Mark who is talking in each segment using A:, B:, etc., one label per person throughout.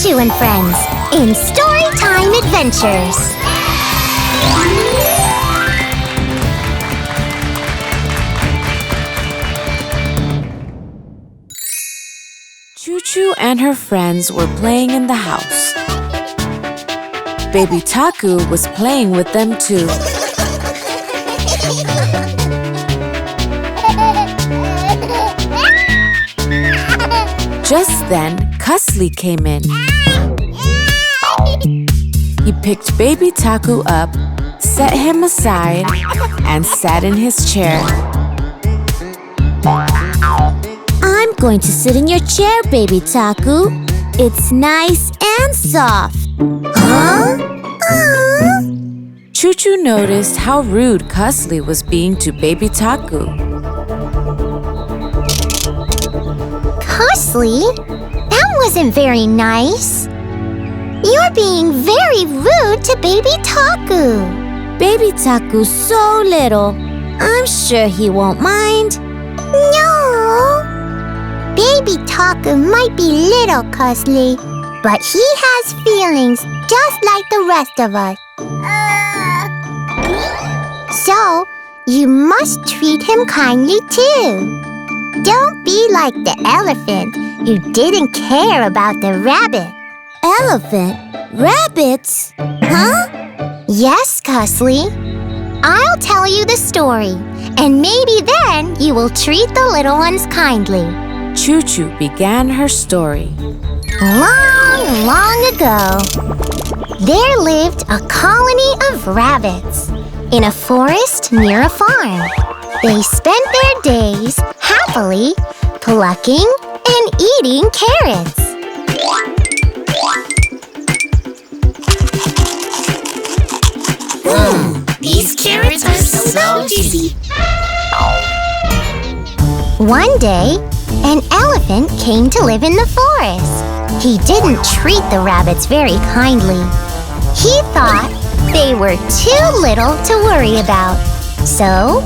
A: ChuChu and Friends in Storytime Adventures.
B: ChuChu and her friends were playing in the house. Baby Taku was playing with them too. Just then, Cusley came in. He picked Baby Taku up, set him aside, and sat in his chair.
A: I'm going to sit in your chair, Baby Taku. It's nice and soft. Huh?
B: ChuChu noticed how rude Cusley was being to Baby Taku.
A: Cusley? That wasn't very nice. You're being very rude to Baby Taku. Baby Taku's so little. I'm sure he won't mind. No. Baby Taku might be little, Cusley, but he has feelings just like the rest of us. So, you must treat him kindly too. Don't be like the elephant who didn't care about the rabbit. Elephant? Rabbits? Huh? Yes, Cusley. I'll tell you the story, and maybe then you will treat the little ones kindly.
B: ChuChu began her story.
A: Long, long ago, there lived a colony of rabbits in a forest near a farm. They spent their days happily plucking and eating carrots.
C: These carrots are so juicy.
A: One day, an elephant came to live in the forest. He didn't treat the rabbits very kindly. He thought they were too little to worry about. So,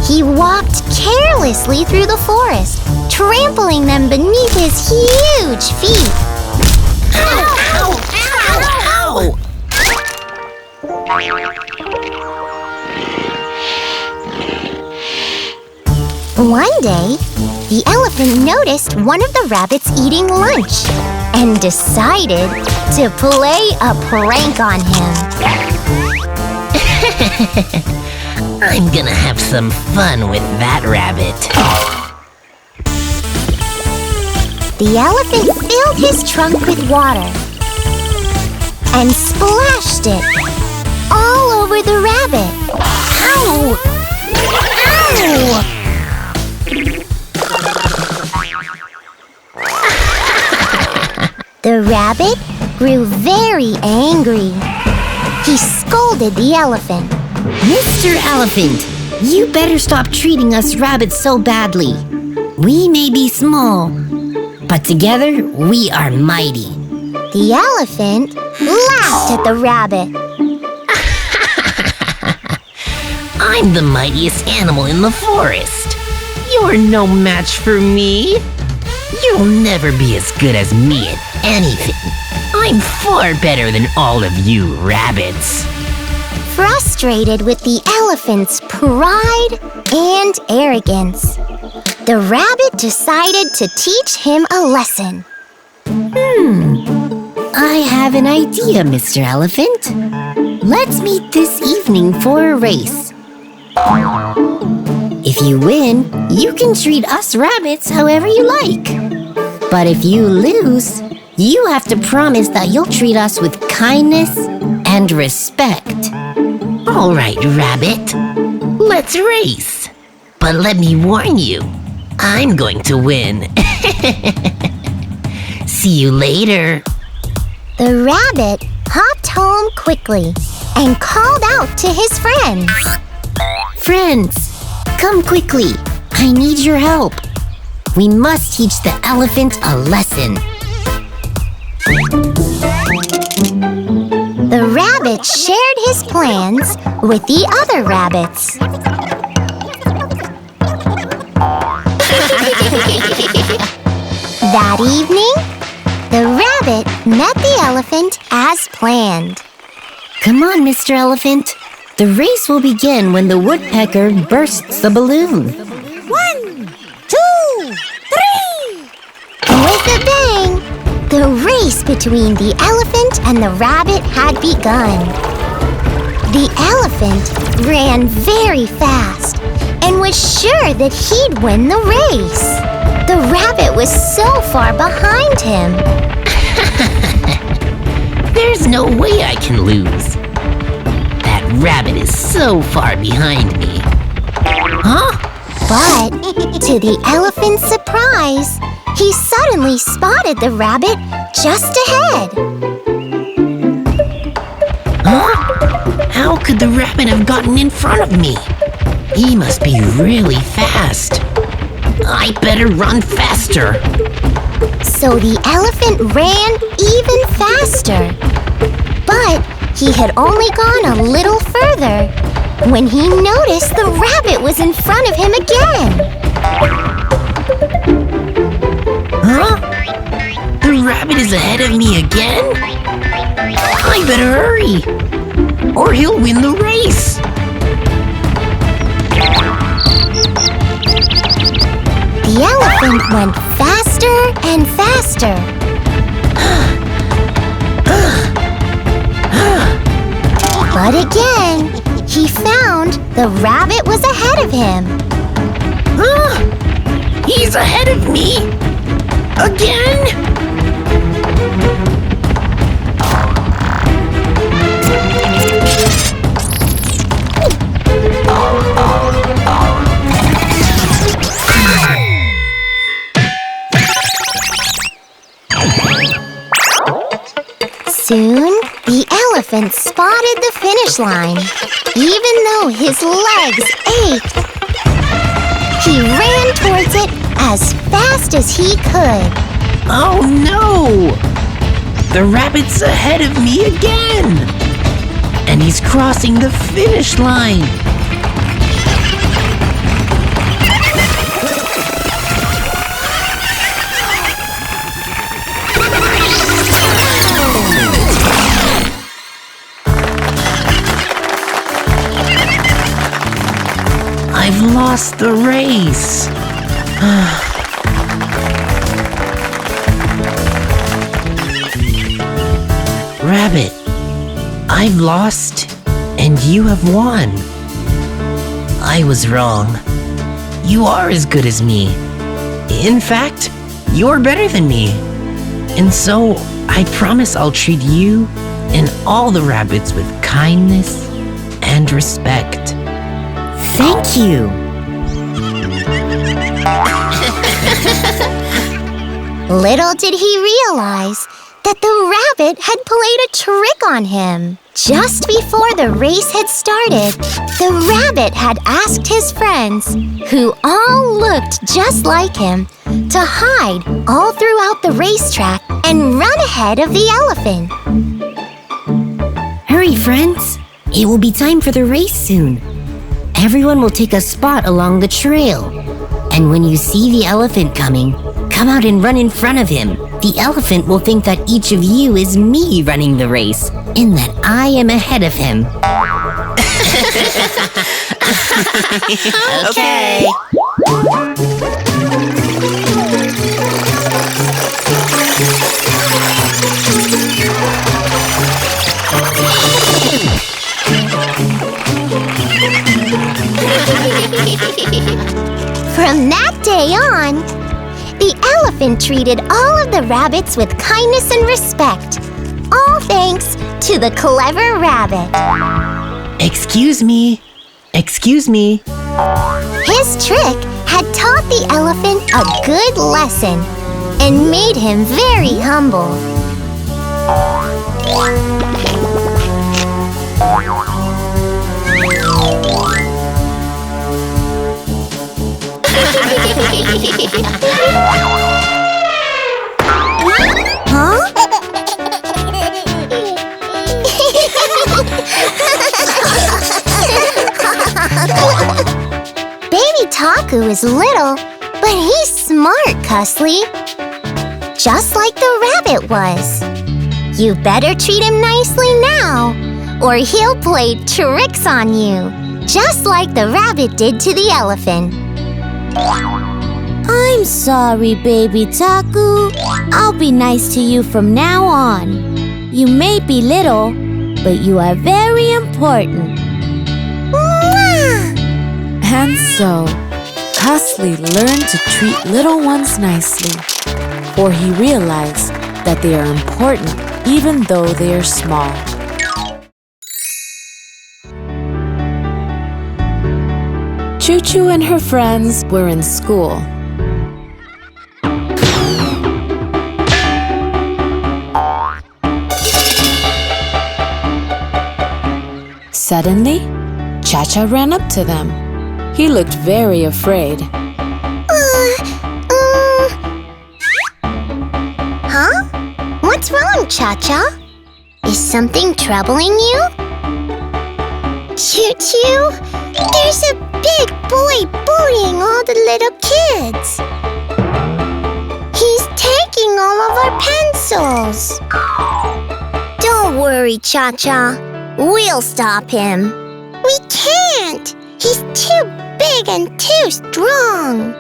A: he walked carelessly through the forest, trampling them beneath his huge feet.
C: Ow! Ow! Ow! Ow!
A: One day, the elephant noticed one of the rabbits eating lunch and decided to play a prank on him.
C: I'm gonna have some fun with that rabbit.
A: The elephant filled his trunk with water and splashed it all over the rabbit. Ow! Ow! The rabbit grew very angry. He scolded the elephant.
D: Mr. Elephant, you better stop treating us rabbits so badly. We may be small, but together we are mighty.
A: The elephant laughed at the rabbit.
C: I'm the mightiest animal in the forest. You're no match for me. You'll never be as good as me at anything. I'm far better than all of you rabbits.
A: Frustrated with the elephant's pride and arrogance, the rabbit decided to teach him a lesson.
D: I have an idea, Mr. Elephant. Let's meet this evening for a race. If you win, you can treat us rabbits however you like. But if you lose, you have to promise that you'll treat us with kindness and respect.
C: All right, rabbit. Let's race. But let me warn you, I'm going to win. See you later.
A: The rabbit hopped home quickly and called out to his friends.
D: Friends, come quickly. I need your help. We must teach the elephant a lesson.
A: The rabbit shared his plans with the other rabbits. That evening, the rabbit met the elephant as planned.
D: Come on, Mr. Elephant. The race will begin when the woodpecker bursts the balloon.
A: 1, 2, 3! With a bang, the race between the elephant and the rabbit had begun. The elephant ran very fast and was sure that he'd win the race. The rabbit was so far behind him.
C: There's no way I can lose. That rabbit is so far behind me. Huh?
A: But to the elephant's surprise, he suddenly spotted the rabbit just ahead.
C: Huh? How could the rabbit have gotten in front of me? He must be really fast. I better run faster.
A: So the elephant ran even faster. But he had only gone a little further when he noticed the rabbit was in front of him again.
C: Huh? The rabbit is ahead of me again? I better hurry, or he'll win the race.
A: The elephant went faster and faster. But again, he found the rabbit was ahead of him.
C: He's ahead of me? Again?
A: Soon, the elephant spotted the finish line, even though his legs ached. He ran towards it as fast as he could.
C: Oh no! The rabbit's ahead of me again! And he's crossing the finish line! I've lost the race. Rabbit, I've lost and you have won. I was wrong. You are as good as me. In fact, you're better than me. And so I promise I'll treat you and all the rabbits with kindness and respect.
D: Thank you.
A: Little did he realize that the rabbit had played a trick on him. Just before the race had started, the rabbit had asked his friends, who all looked just like him, to hide all throughout the racetrack and run ahead of the elephant.
D: Hurry, friends. It will be time for the race soon. Everyone will take a spot along the trail. And when you see the elephant coming, come out and run in front of him. The elephant will think that each of you is me running the race, and that I am ahead of him.
C: Okay.
A: From that day on, the elephant treated all of the rabbits with kindness and respect, all thanks to the clever rabbit.
C: Excuse me. Excuse me.
A: His trick had taught the elephant a good lesson and made him very humble. Huh? Baby Taku is little, but he's smart, Cussly. Just like the rabbit was. You better treat him nicely now, or he'll play tricks on you, just like the rabbit did to the elephant.
E: I'm sorry, Baby Taku. I'll be nice to you from now on. You may be little, but you are very important.
B: And so, Cusley learned to treat little ones nicely, for he realized that they are important even though they are small. ChuChu and her friends were in school. Suddenly, Cha-Cha ran up to them. He looked very afraid.
A: Huh? What's wrong, Cha-Cha? Is something troubling you? ChuChu, there's a big boy bullying all the little kids. He's taking all of our pencils. Don't worry, Cha-Cha. We'll stop him. We can't. He's too big and too strong.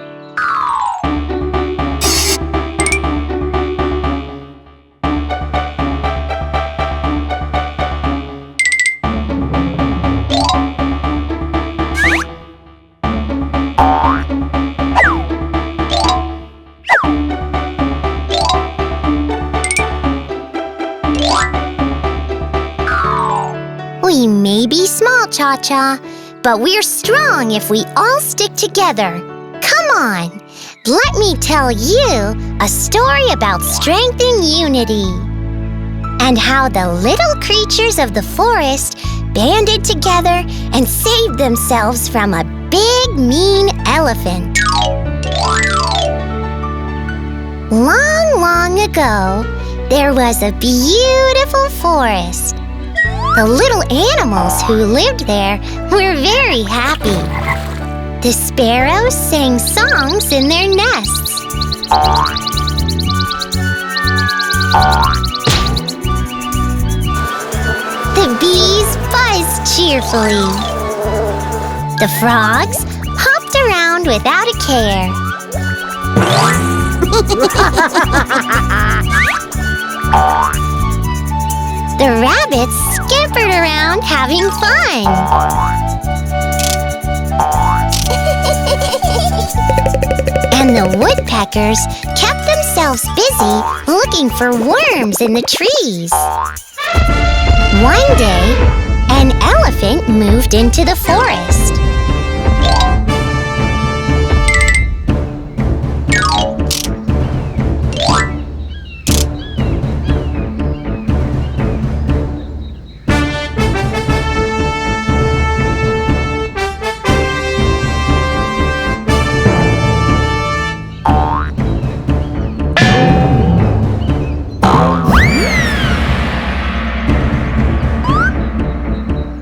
A: We may be small, Cha-Cha, but we're strong if we all stick together. Come on, let me tell you a story about strength and unity, and how the little creatures of the forest banded together and saved themselves from a big, mean elephant. Long, long ago, there was a beautiful forest. The little animals who lived there were very happy. The sparrows sang songs in their nests. The bees buzzed cheerfully. The frogs hopped around without a care. The rabbits scampered around having fun. And the woodpeckers kept themselves busy looking for worms in the trees. One day, an elephant moved into the forest.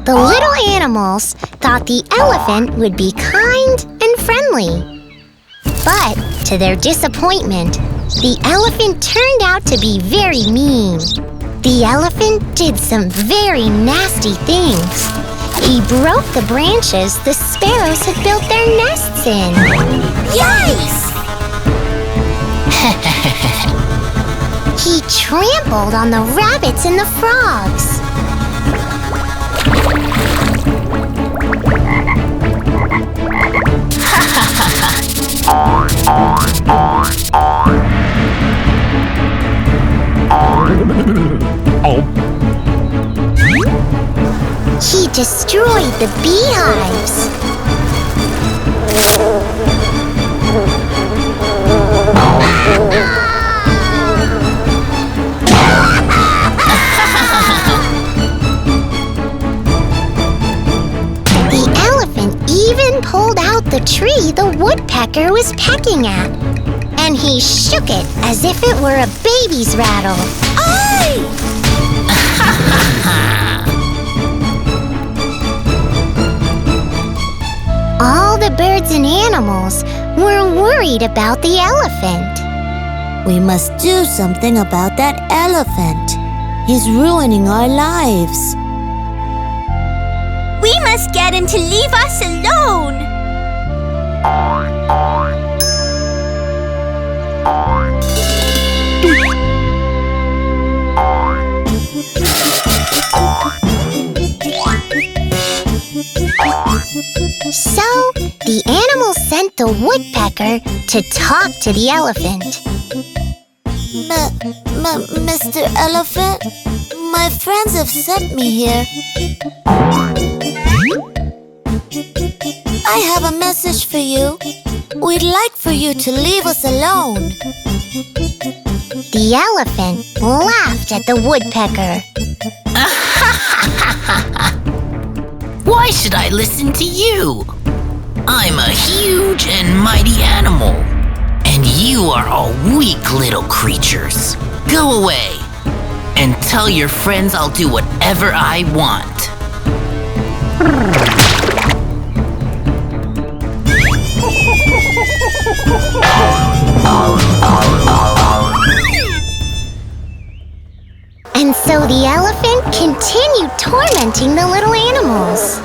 A: The little animals thought the elephant would be kind and friendly. But, to their disappointment, the elephant turned out to be very mean. The elephant did some very nasty things. He broke the branches the sparrows had built their nests in. Yikes! He trampled on the rabbits and the frogs. He destroyed the beehives. The elephant even pulled out the tree the woodpecker was pecking at, and he shook it as if it were a baby's rattle. Aye! All the birds and animals were worried about the elephant.
E: We must do something about that elephant. He's ruining our lives.
A: We must get him to leave us alone. So, the animal sent the woodpecker to talk to the elephant.
E: Mr. Elephant, my friends have sent me here. I have a message for you. We'd like for you to leave us alone.
A: The elephant laughed at the woodpecker.
C: Why should I listen to you? I'm a huge and mighty animal, and you are all weak little creatures. Go away, and tell your friends I'll do whatever I want.
A: And so the elephant continued tormenting the little animals.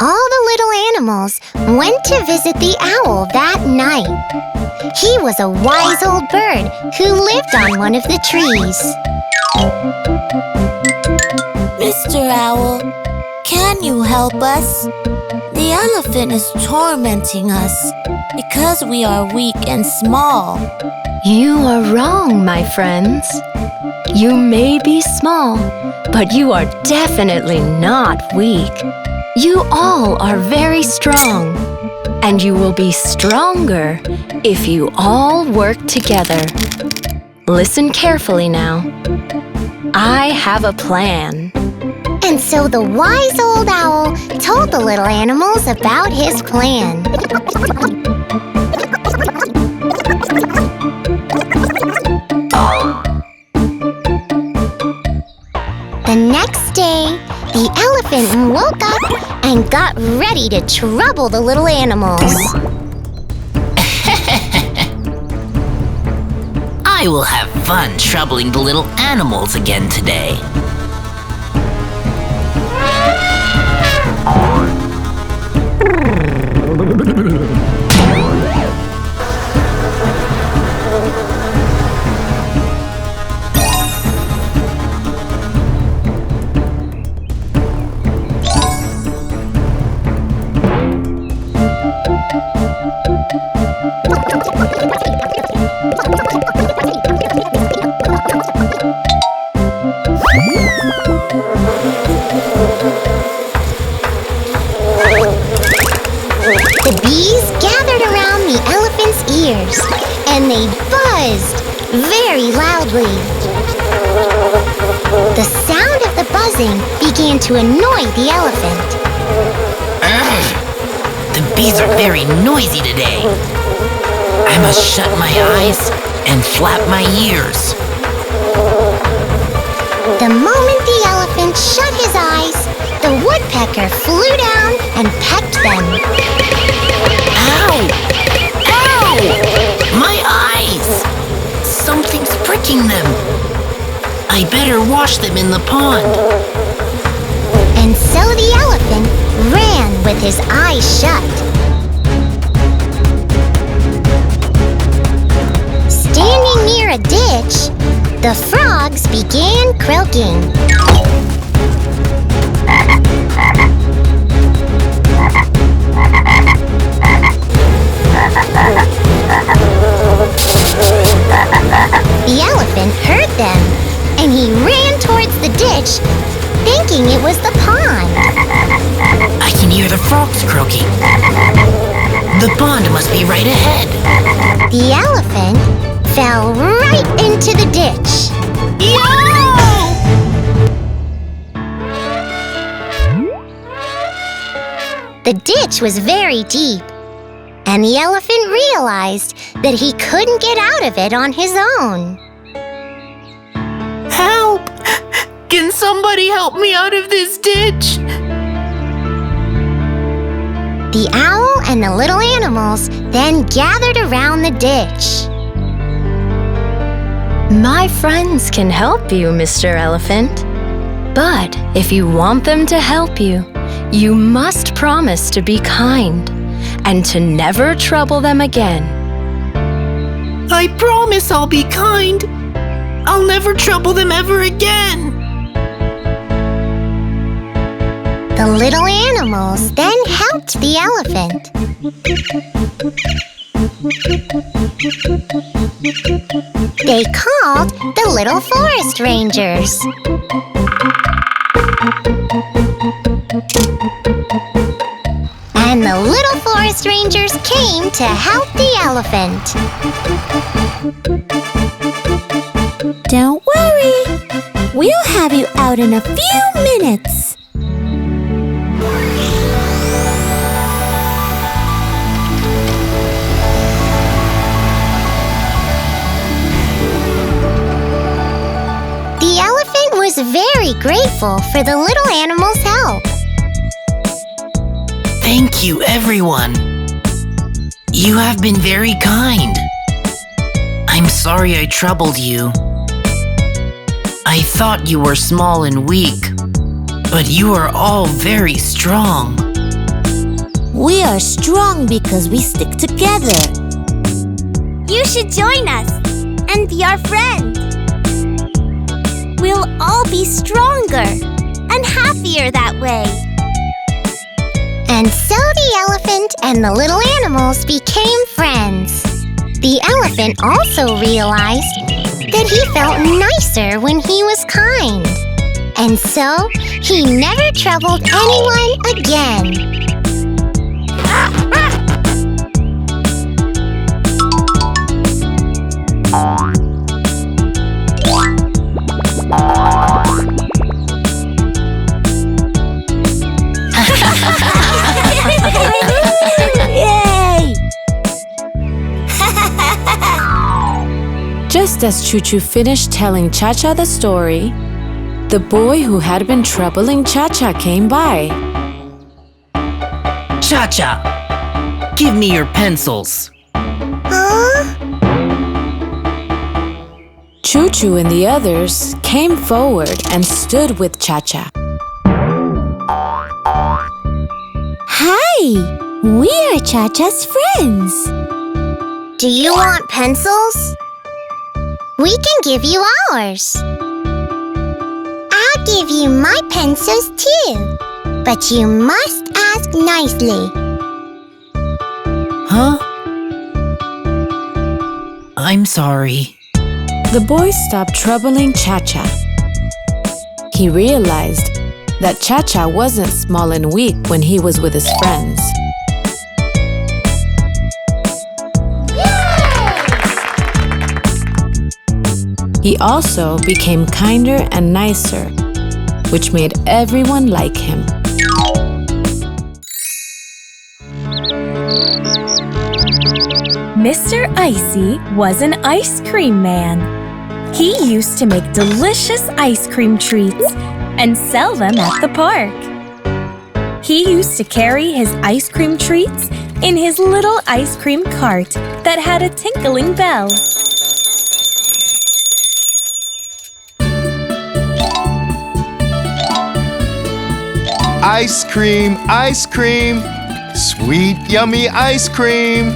A: All the little animals went to visit the owl that night. He was a wise old bird who lived on one of the trees.
E: Mr. Owl, can you help us? The elephant is tormenting us because we are weak and small.
F: You are wrong, my friends. You may be small, but you are definitely not weak. You all are very strong, and you will be stronger if you all work together. Listen carefully now. I have a plan.
A: And so the wise old owl told the little animals about his plan. The next day, the elephant woke up and got ready to trouble the little animals.
C: I will have fun troubling the little animals again today.
A: The bees gathered around the elephant's ears, and they buzzed very loudly. The sound of the buzzing began to annoy the elephant.
C: The bees are very noisy today. I must shut my eyes and flap my ears.
A: The moment the elephant shut his eyes, the woodpecker flew down and pecked them.
C: Ow! Ow! My eyes! Something's pricking them. I better wash them in the pond.
A: And so the elephant ran with his eyes shut. Standing near a ditch, the frogs began croaking. The elephant heard them, and he ran towards the ditch, thinking it was the pond.
C: I can hear the frogs croaking. The pond must be right ahead.
A: The elephant fell right into the ditch. The ditch was very deep, and the elephant realized that he couldn't get out of it on his own.
C: Help! Can somebody help me out of this ditch?
A: The owl and the little animals then gathered around the ditch.
F: My friends can help you, Mr. Elephant. But if you want them to help you, you must promise to be kind and to never trouble them again.
C: I promise I'll be kind. I'll never trouble them ever again.
A: The little animals then helped the elephant. They called the little forest rangers. And the little forest rangers came to help the elephant.
E: Don't worry. We'll have you out in a few minutes.
A: The elephant was very grateful for the little animals' help.
C: Thank you, everyone. You have been very kind. I'm sorry I troubled you. I thought you were small and weak, but you are all very strong.
E: We are strong because we stick together. You should join us and be our friend. We'll all be stronger and happier that way.
A: And so the elephant and the little animals became friends. The elephant also realized that he felt nicer when he was kind. And so he never troubled anyone again.
E: Yay!
B: Just as ChuChu finished telling Cha-Cha the story, the boy who had been troubling Cha-Cha came by.
C: Cha-Cha, give me your pencils.
A: Huh?
B: ChuChu and the others came forward and stood with Cha-Cha.
E: Hi! We are Cha-Cha's friends.
A: Do you want pencils? We can give you ours. I'll give you my pencils too, but you must ask nicely.
C: Huh? I'm sorry.
B: The boy stopped troubling Cha-Cha. He realized that Cha-Cha wasn't small and weak when he was with his friends. He also became kinder and nicer, which made everyone like him.
G: Mr. Icy was an ice cream man. He used to make delicious ice cream treats and sell them at the park. He used to carry his ice cream treats in his little ice cream cart that had a tinkling bell.
H: Ice cream, sweet, yummy ice cream.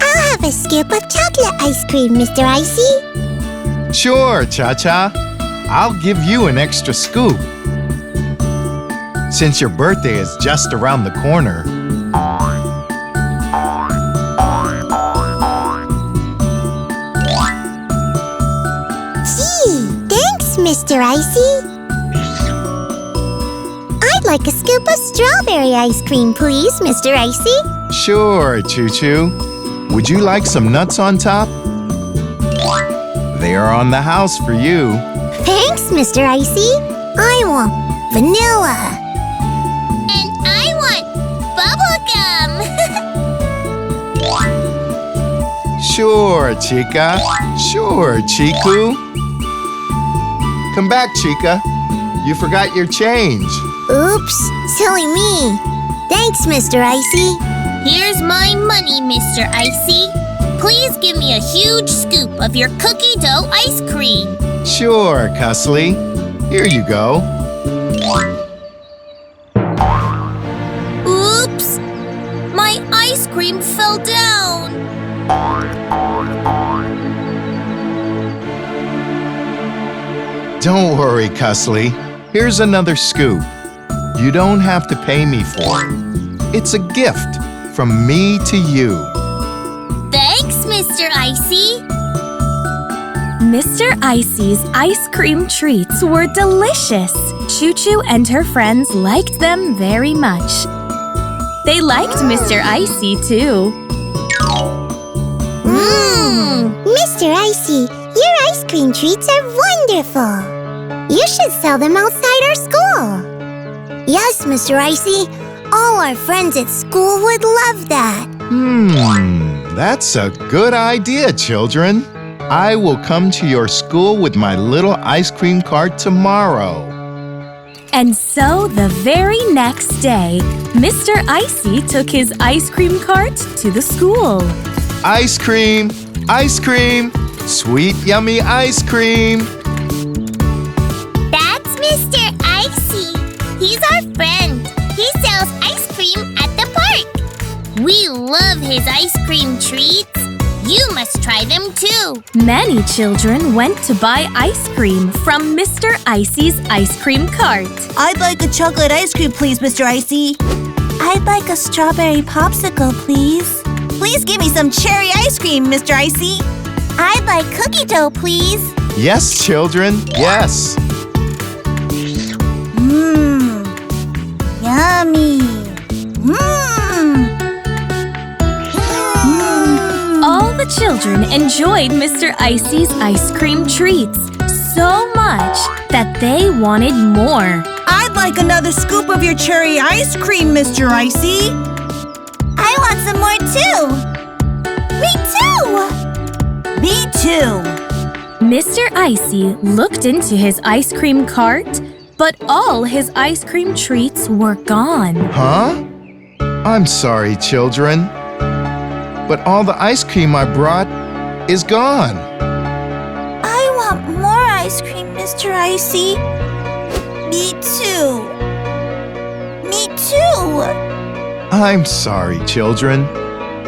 A: I'll have a scoop of chocolate ice cream, Mr. Icy.
H: Sure, Cha-Cha. I'll give you an extra scoop. Since your birthday is just around the corner.
A: Gee, thanks, Mr. Icy. I'd like a scoop of strawberry ice cream, please, Mr. Icy.
H: Sure, ChuChu. Would you like some nuts on top? They are on the house for you.
A: Thanks, Mr. Icy. I want vanilla. And I want bubblegum.
H: Sure, Chica. Sure, Chiku. Welcome back, Chica. You forgot your change.
A: Oops, silly me. Thanks, Mr. Icy.
I: Here's my money, Mr. Icy. Please give me a huge scoop of your cookie dough ice cream.
H: Sure, Cussly. Here you go.
I: Oops! My ice cream fell down.
H: Don't worry, Cussly. Here's another scoop. You don't have to pay me for it. It's a gift from me to you.
I: Thanks, Mr. Icy.
G: Mr. Icy's ice cream treats were delicious. ChuChu and her friends liked them very much. They liked Mr. Icy too.
A: Mr. Icy, your ice cream treats are wonderful. You should sell them outside our school. Yes, Mr. Icy. All our friends at school would love that.
H: That's a good idea, children. I will come to your school with my little ice cream cart tomorrow.
G: And so the very next day, Mr. Icy took his ice cream cart to the school.
H: Ice cream! Ice cream! Sweet, yummy ice cream!
I: That's Mr. Icy. He's our friend. He sells ice cream at the park. We love his ice cream treats. You must try them too.
G: Many children went to buy ice cream from Mr. Icy's ice cream cart.
J: I'd like a chocolate ice cream, please, Mr. Icy. I'd like a strawberry popsicle, please. Please give me some cherry ice cream, Mr. Icy.
I: I'd like cookie dough, please.
H: Yes, children, yes.
J: Yummy.
G: All the children enjoyed Mr. Icy's ice cream treats so much that they wanted more.
J: I'd like another scoop of your cherry ice cream, Mr. Icy.
I: I want some more too. Me too.
J: Me too.
G: Mr. Icy looked into his ice cream cart, but all his ice cream treats were gone.
H: Huh? I'm sorry, children. But all the ice cream I brought is gone.
J: I want more ice cream, Mr. Icy. Me too. Me too.
H: I'm sorry, children.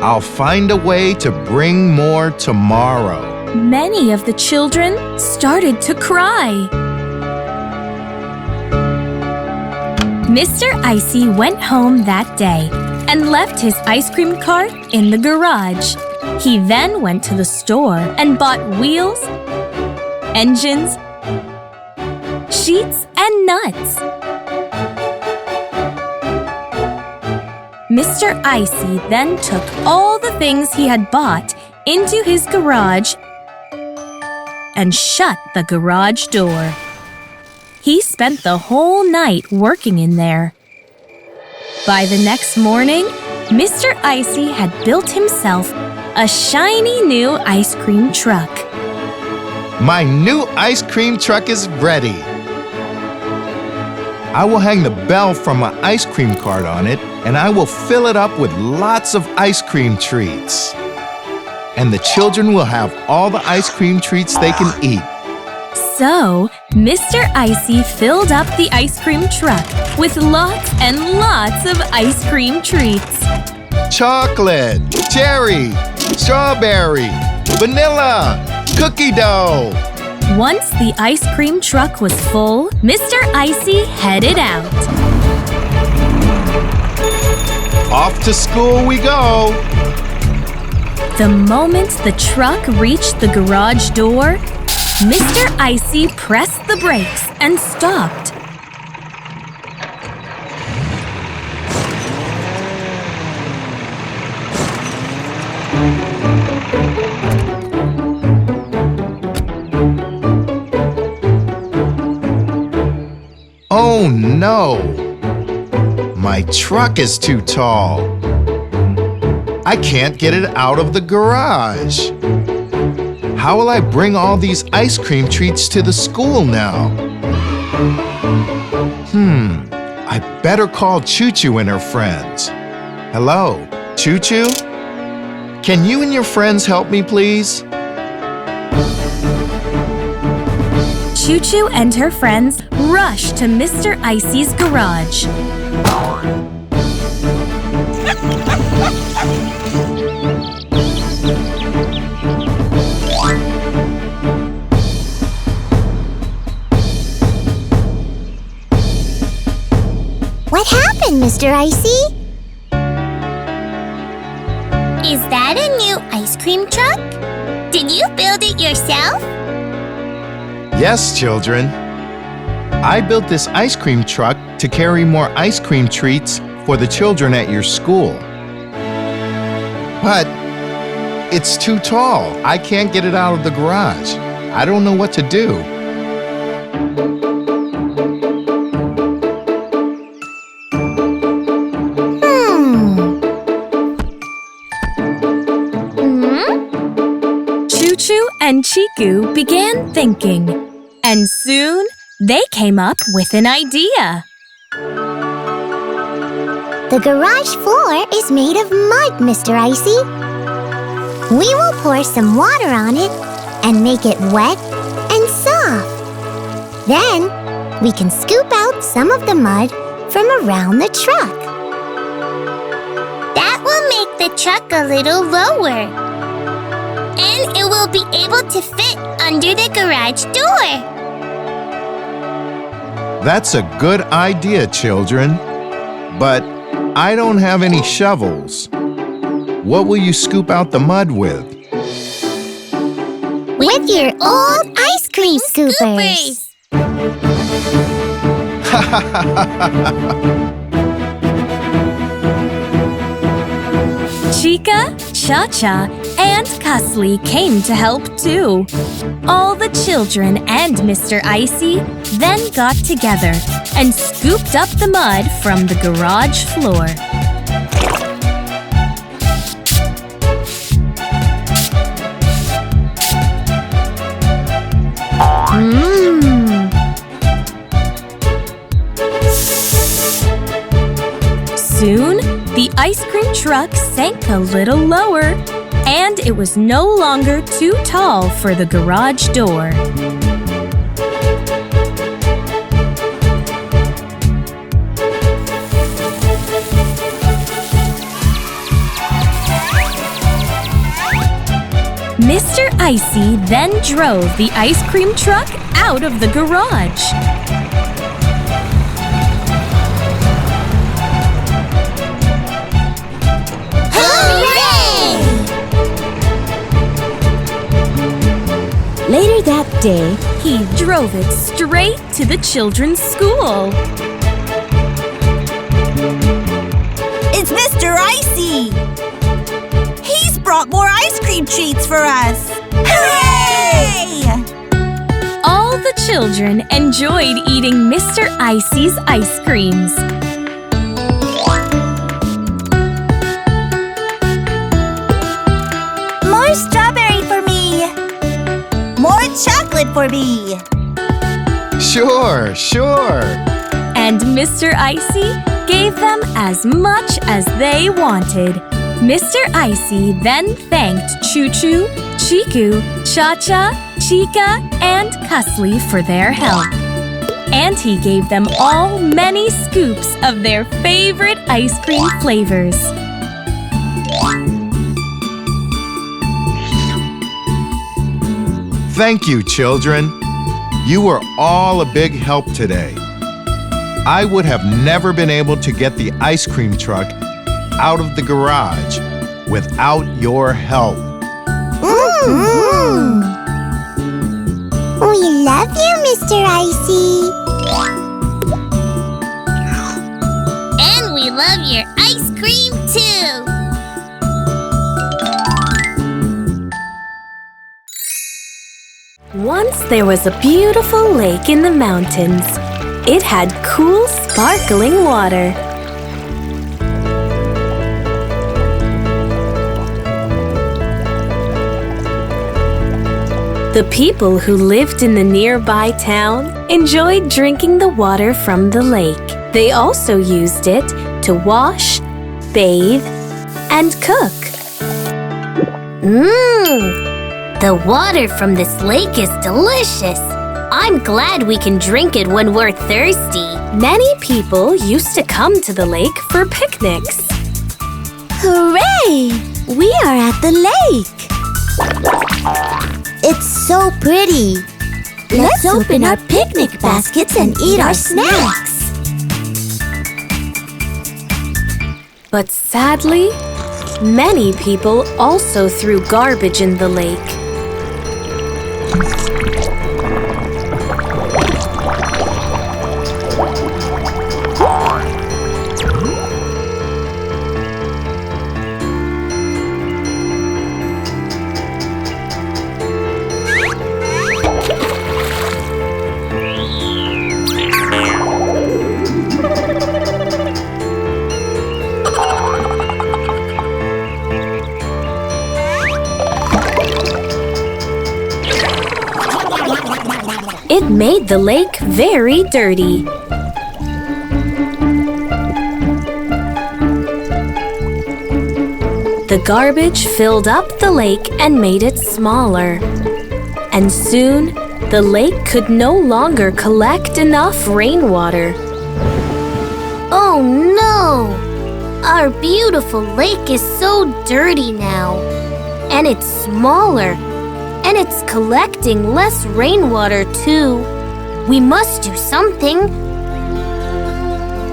H: I'll find a way to bring more tomorrow.
G: Many of the children started to cry. Mr. Icy went home that day and left his ice cream cart in the garage. He then went to the store and bought wheels, engines, sheets, and nuts. Mr. Icy then took all the things he had bought into his garage and shut the garage door. He spent the whole night working in there. By the next morning, Mr. Icy had built himself a shiny new ice cream truck.
H: My new ice cream truck is ready. I will hang the bell from my ice cream cart on it, and I will fill it up with lots of ice cream treats. And the children will have all the ice cream treats they can eat.
G: So, Mr. Icy filled up the ice cream truck with lots and lots of ice cream treats.
H: Chocolate, cherry, strawberry, vanilla, cookie dough.
G: Once the ice cream truck was full, Mr. Icy headed out.
H: Off to school we go.
G: The moment the truck reached the garage door, Mr. Icy pressed the brakes and stopped.
H: Oh no! My truck is too tall. I can't get it out of the garage. How will I bring all these ice cream treats to the school now? I better call ChuChu and her friends. Hello, ChuChu? Can you and your friends help me, please?
G: ChuChu and her friends rush to Mr. Icy's garage.
A: What happened, Mr. Icy?
I: Is that a new ice cream truck? Did you build it yourself?
H: Yes, children. I built this ice cream truck to carry more ice cream treats for the children at your school. But it's too tall. I can't get it out of the garage. I don't know what to do.
G: ChuChu and Chiku began thinking, and soon they came up with an idea.
A: The garage floor is made of mud, Mr. Icy. We will pour some water on it and make it wet and soft. Then we can scoop out some of the mud from around the truck.
I: That will make the truck a little lower. And it will be able to fit under the garage door.
H: That's a good idea, children. But I don't have any shovels. What will you scoop out the mud with?
A: With your old ice cream scoopers.
G: Chica, Cha-Cha, and Cusley came to help too. All the children and Mr. Icy then got together and scooped up the mud from the garage floor. Soon, the ice cream truck sank a little lower, and it was no longer too tall for the garage door. Mr. Icy then drove the ice cream truck out of the garage. Later that day, he drove it straight to the children's school.
J: It's Mr. Icy! He's brought more ice cream treats for us! Hooray!
G: All the children enjoyed eating Mr. Icy's ice creams.
J: More strawberry for me! More chocolate for me!
H: Sure.
G: And Mr. Icy gave them as much as they wanted. Mr. Icy then thanked ChuChu, Chiku, Cha-Cha, Chica, and Cusley for their help. And he gave them all many scoops of their favorite ice cream flavors.
H: Thank you, children. You were all a big help today. I would have never been able to get the ice cream truck out of the garage without your help.
A: We love you, Mr. Icy.
I: And we love your ice cream too.
G: Once there was a beautiful lake in the mountains. It had cool, sparkling water. The people who lived in the nearby town enjoyed drinking the water from the lake. They also used it to wash, bathe, and cook.
A: The water from this lake is delicious. I'm glad we can drink it when we're thirsty.
G: Many people used to come to the lake for picnics.
E: Hooray! We are at the lake. It's so pretty. Let's open our picnic baskets and eat our snacks.
G: But sadly, many people also threw garbage in the lake. It made the lake very dirty. The garbage filled up the lake and made it smaller. And soon, the lake could no longer collect enough rainwater.
A: Oh no! Our beautiful lake is so dirty now.
G: And it's smaller. And it's collecting less rainwater too.
A: We must do something,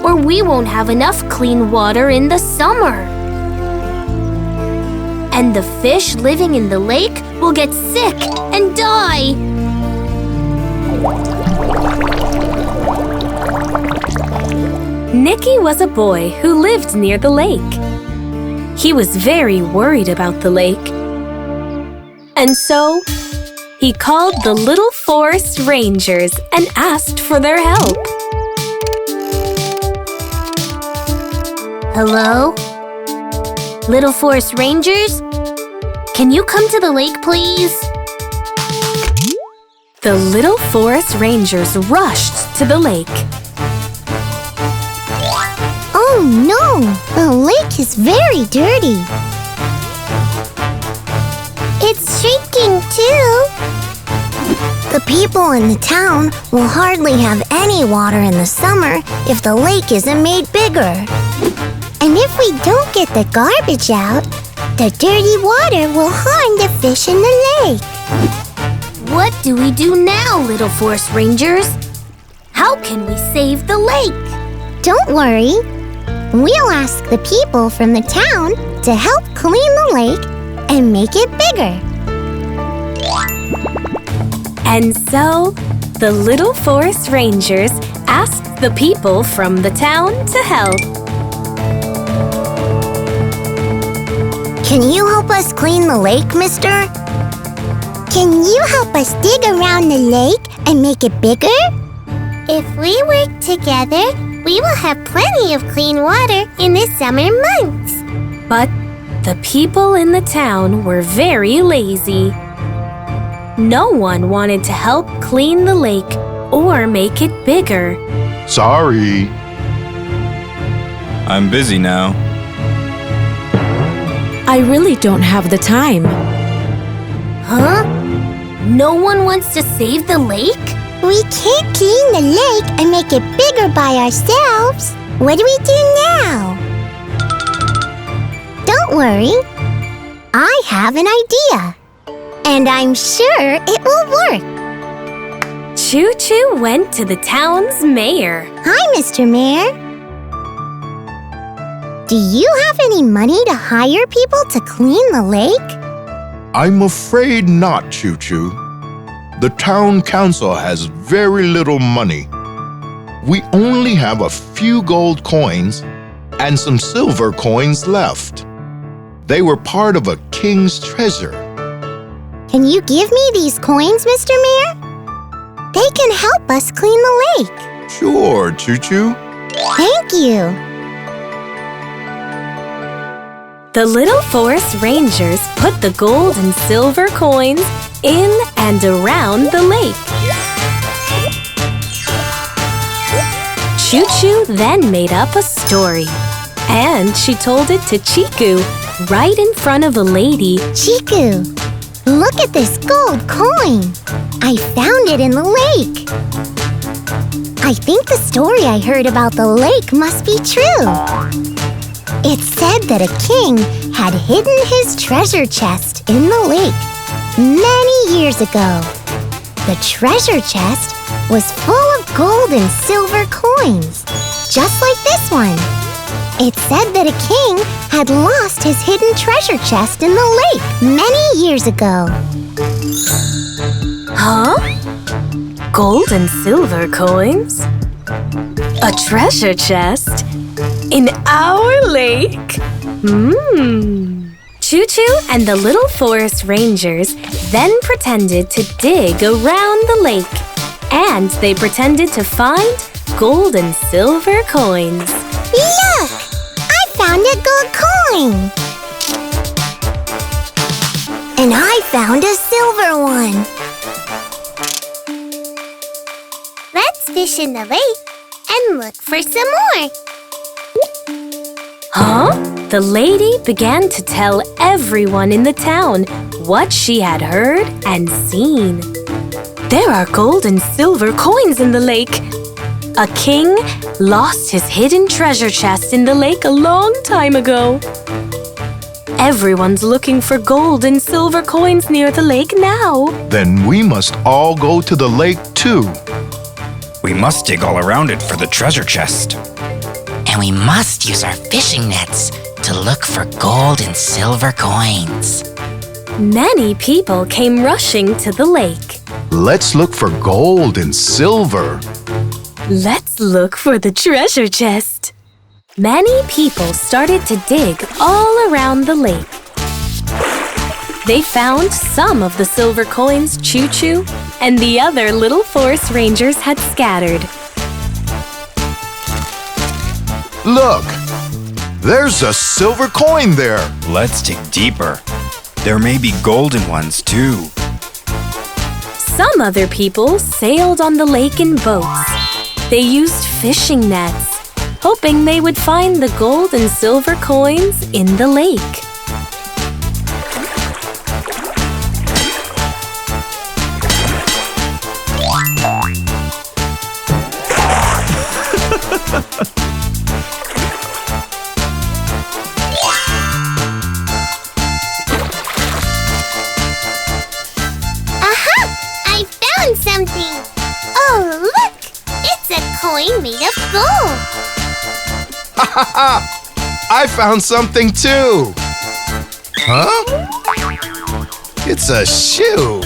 G: or we won't have enough clean water in the summer. And the fish living in the lake will get sick and die. Nicky was a boy who lived near the lake. He was very worried about the lake. And so, he called the little forest rangers and asked for their help.
A: Hello? Little Forest Rangers? Can you come to the lake, please?
G: The little forest rangers rushed to the lake.
A: Oh no! The lake is very dirty. It's shrinking too. The people in the town will hardly have any water in the summer if the lake isn't made bigger. And if we don't get the garbage out, the dirty water will harm the fish in the lake.
G: What do we do now, little forest rangers? How can we save the lake?
A: Don't worry. We'll ask the people from the town to help clean the lake and make it bigger.
G: And so, the little forest rangers asked the people from the town to help.
A: Can you help us clean the lake, mister? Can you help us dig around the lake and make it bigger? If we work together, we will have plenty of clean water in the summer months.
G: But the people in the town were very lazy. No one wanted to help clean the lake or make it bigger.
H: Sorry.
K: I'm busy now.
B: I really don't have the time.
G: Huh? No one wants to save the lake?
A: We can't clean the lake and make it bigger by ourselves. What do we do now? Don't worry. I have an idea. And I'm sure it will work.
G: ChuChu went to the town's mayor.
A: Hi, Mr. Mayor. Do you have any money to hire people to clean the lake?
H: I'm afraid not, ChuChu. The town council has very little money. We only have a few gold coins and some silver coins left. They were part of a king's treasure.
A: Can you give me these coins, Mr. Mayor? They can help us clean the lake.
H: Sure, ChuChu.
A: Thank you.
G: The little forest rangers put the gold and silver coins in and around the lake. ChuChu then made up a story, and she told it to Chiku right in front of a lady.
A: Chiku, look at this gold coin. I found it in the lake. I think the story I heard about the lake must be true. It said that a king had hidden his treasure chest in the lake many years ago. The treasure chest was full of gold and silver coins, just like this one. It said that a king had lost his hidden treasure chest in the lake many years ago.
G: Huh? Gold and silver coins? A treasure chest? In our lake? ChuChu and the little forest rangers then pretended to dig around the lake, and they pretended to find gold and silver coins.
A: Look! I found a gold coin! And I found a silver one.
I: Let's fish in the lake and look for some more.
G: Huh? The lady began to tell everyone in the town what she had heard and seen. There are gold and silver coins in the lake. A king lost his hidden treasure chest in the lake a long time ago. Everyone's looking for gold and silver coins near the lake now.
H: Then we must all go to the lake too.
K: We must dig all around it for the treasure chest.
C: And we must use our fishing nets to look for gold and silver coins.
G: Many people came rushing to the lake.
H: Let's look for gold and silver.
G: Let's look for the treasure chest. Many people started to dig all around the lake. They found some of the silver coins ChuChu and the other little forest rangers had scattered.
H: Look! There's a silver coin there.
K: Let's dig deeper. There may be golden ones too.
G: Some other people sailed on the lake in boats. They used fishing nets, hoping they would find the gold and silver coins in the lake.
I: Something. Oh, look! It's a coin made of gold.
H: Ha ha ha! I found something too. Huh? It's a shoe.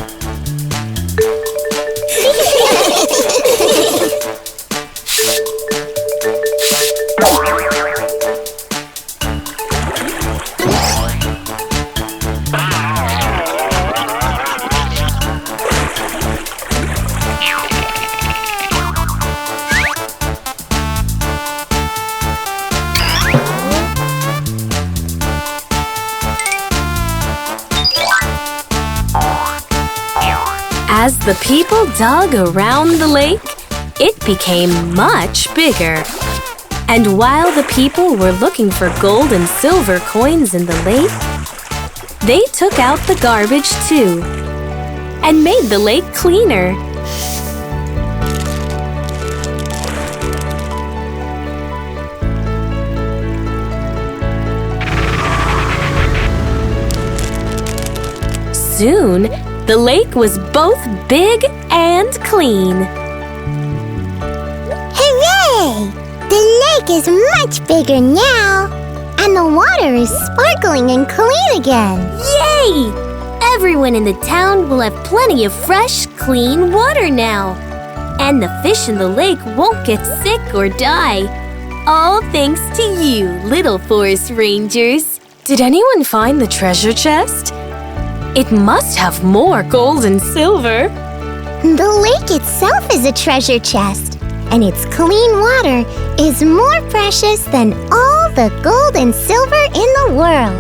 G: As the people dug around the lake, it became much bigger. And while the people were looking for gold and silver coins in the lake, they took out the garbage too and made the lake cleaner. Soon, the lake was both big and clean.
A: Hooray! The lake is much bigger now, and the water is sparkling and clean again.
E: Yay! Everyone in the town will have plenty of fresh, clean water now. And the fish in the lake won't get sick or die. All thanks to you, little forest rangers.
G: Did anyone find the treasure chest? It must have more gold and silver.
A: The lake itself is a treasure chest, and its clean water is more precious than all the gold and silver in the world.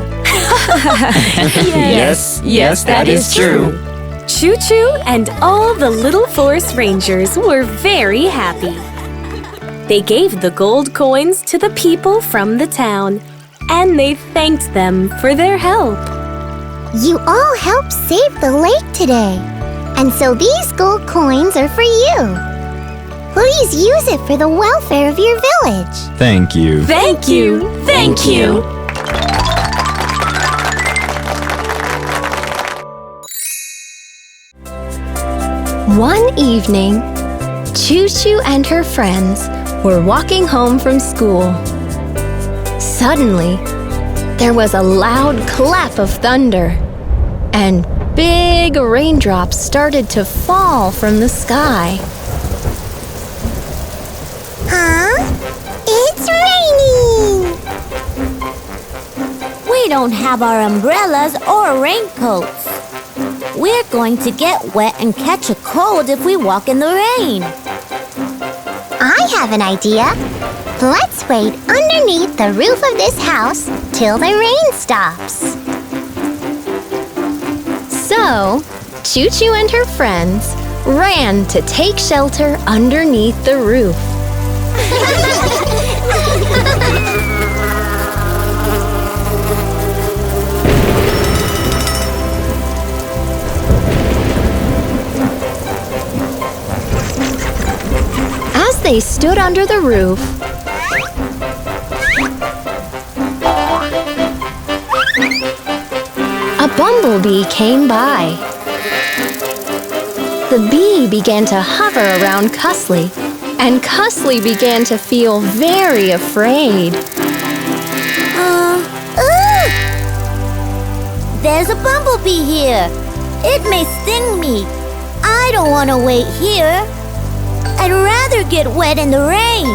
K: Yes, that is true.
G: ChuChu and all the little forest rangers were very happy. They gave the gold coins to the people from the town, and they thanked them for their help.
A: You all helped save the lake today, and so these gold coins are for you. Please use it for the welfare of your village.
K: Thank you.
G: Thank you! Thank you!
F: One evening, ChuChu and her friends were walking home from school. Suddenly, there was a loud clap of thunder, and big raindrops started to fall from the sky.
A: Huh? It's raining!
I: We don't have our umbrellas or raincoats. We're going to get wet and catch a cold if we walk in the rain.
A: I have an idea. Let's wait underneath the roof of this house till the rain stops.
F: So, ChuChu and her friends ran to take shelter underneath the roof. As they stood under the roof, a bumblebee came by. The bee began to hover around Cussly, and Cussly began to feel very afraid.
I: There's a bumblebee here. It may sting me. I don't want to wait here. I'd rather get wet in the rain.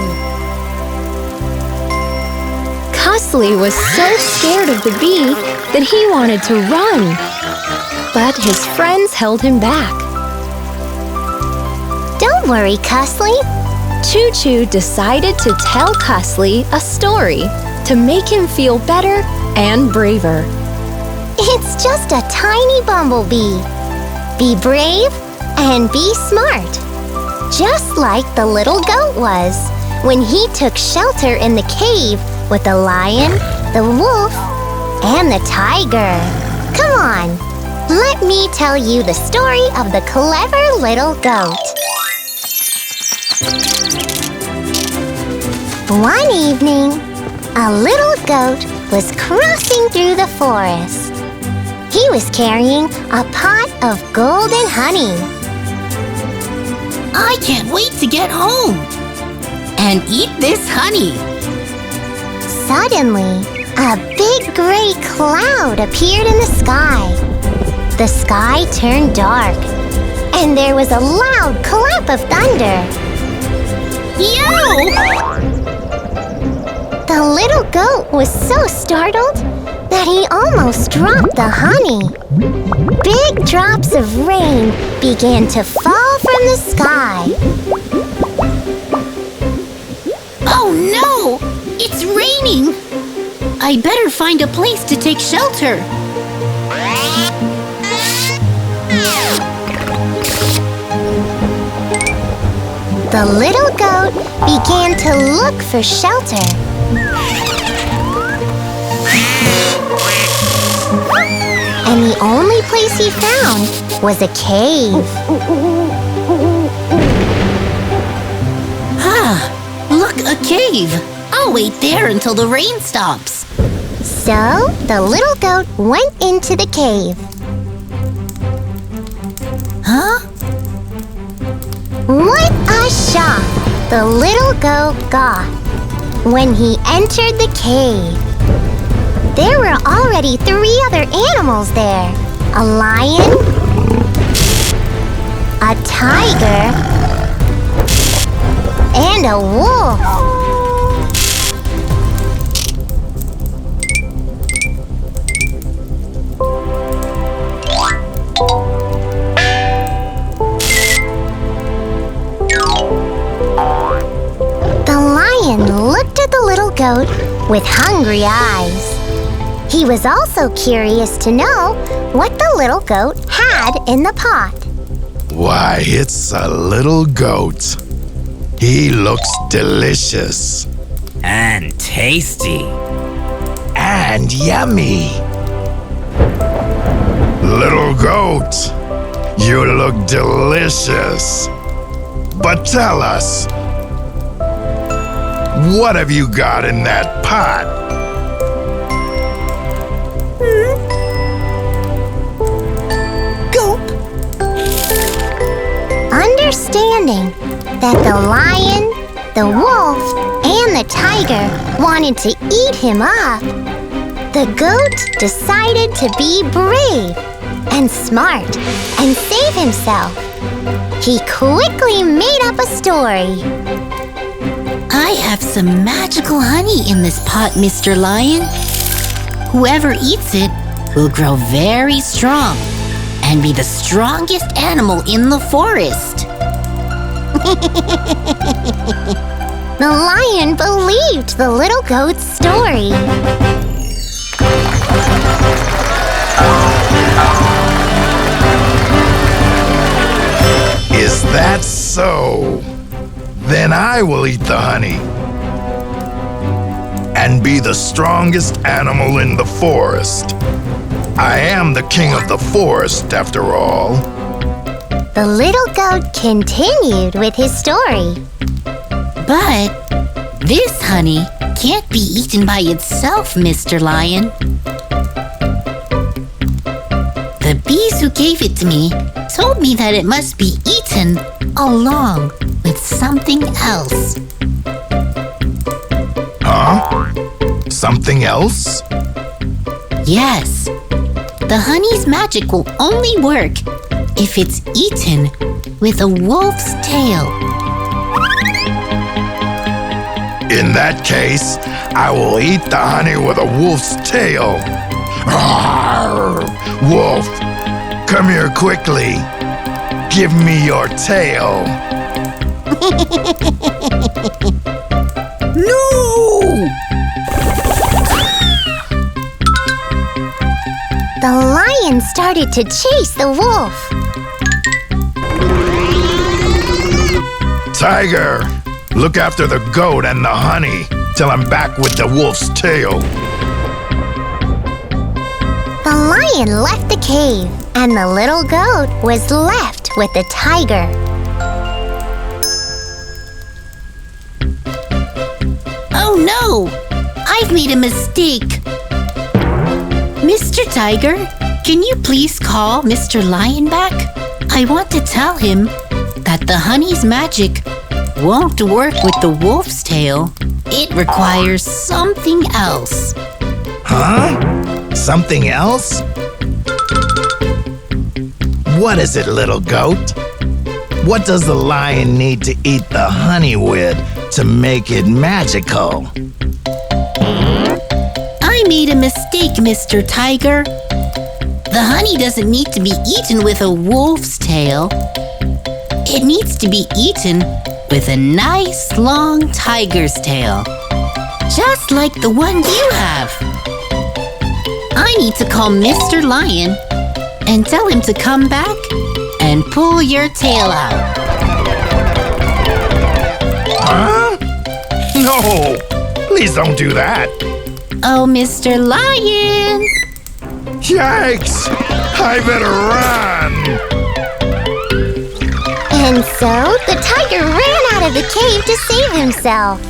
F: Cussly was so scared of the bee that he wanted to run, but his friends held him back.
A: Don't worry, Cussly.
F: ChuChu decided to tell Cussly a story to make him feel better and braver.
A: It's just a tiny bumblebee. Be brave and be smart. Just like the little goat was when he took shelter in the cave with the lion, the wolf, and the tiger. Come on, let me tell you the story of the clever little goat. One evening, a little goat was crossing through the forest. He was carrying a pot of golden honey.
C: I can't wait to get home and eat this honey.
A: Suddenly, a big gray cloud appeared in the sky. The sky turned dark, and there was a loud clap of thunder.
C: Yo!
A: The little goat was so startled that he almost dropped the honey. Big drops of rain began to fall from the sky.
C: Oh no! It's raining! I better find a place to take shelter.
A: The little goat began to look for shelter. And the only place he found was a cave.
C: Look, a cave. I'll wait there until the rain stops.
A: So the little goat went into the cave.
C: Huh?
A: What a shock the little goat got when he entered the cave. There were already 3 other animals there. A lion, a tiger, and a wolf. The lion looked at the little goat with hungry eyes. He was also curious to know what the little goat had in the pot.
H: Why, it's a little goat. He looks delicious.
C: And tasty.
H: And yummy. Little goat, you look delicious. But tell us, what have you got in that pot?
J: Goat.
A: Understanding that the lion, the wolf, and the tiger wanted to eat him up, the goat decided to be brave and smart and save himself. He quickly made up a story.
D: I have some magical honey in this pot, Mr. Lion. Whoever eats it will grow very strong and be the strongest animal in the forest.
A: The lion believed the little goat's story.
H: Is that so? Then I will eat the honey and be the strongest animal in the forest. I am the king of the forest, after all.
A: The little goat continued with his story.
D: But this honey can't be eaten by itself, Mr. Lion. The bees who gave it to me told me that it must be eaten along with something else.
H: Huh? Something else?
D: Yes. The honey's magic will only work if it's eaten with a wolf's tail.
H: In that case, I will eat the honey with a wolf's tail. Arr! Wolf, come here quickly. Give me your tail.
D: No!
A: The lion started to chase the wolf.
H: Tiger, look after the goat and the honey till I'm back with the wolf's tail.
A: The lion left the cave, and the little goat was left with the tiger.
D: Oh no! I've made a mistake. Mr. Tiger, can you please call Mr. Lion back? I want to tell him that the honey's magic won't work with the wolf's tail. It requires something else.
H: Huh? Something else? What is it, little goat? What does the lion need to eat the honey with to make it magical?
D: I made a mistake, Mr. Tiger. The honey doesn't need to be eaten with a wolf's tail. It needs to be eaten with a nice long tiger's tail, just like the one you have. I need to call Mr. Lion and tell him to come back and pull your tail out.
H: Huh? No! Please don't do that!
D: Oh, Mr. Lion!
H: Yikes! I better run!
A: And so the tiger ran out of the cave to save himself.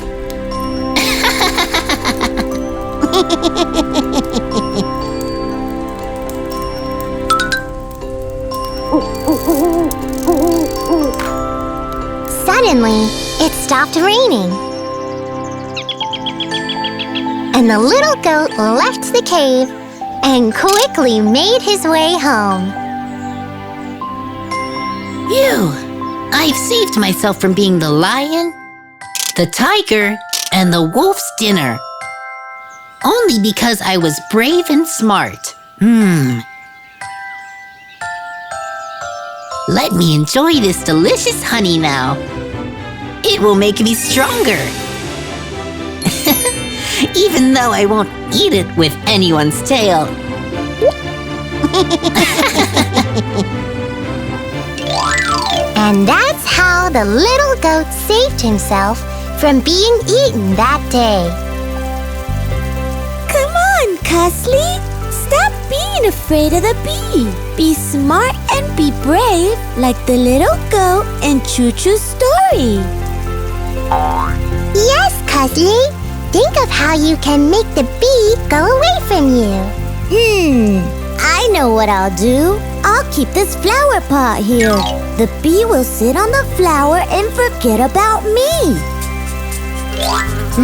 A: Suddenly, it stopped raining. And the little goat left the cave and quickly made his way home.
D: Phew! I've saved myself from being the lion, the tiger, and the wolf's dinner. Only because I was brave and smart. Let me enjoy this delicious honey now. It will make me stronger. even though I won't eat it with anyone's tail.
A: And that's how the little goat saved himself from being eaten that day.
E: Come on, Cusley. Stop being afraid of the bee. Be smart and be brave like the little goat in ChuChu's story.
A: Yes, Cusley. Think of how you can make the bee go away from you.
E: I know what I'll do. I'll keep this flower pot here. The bee will sit on the flower and forget about me.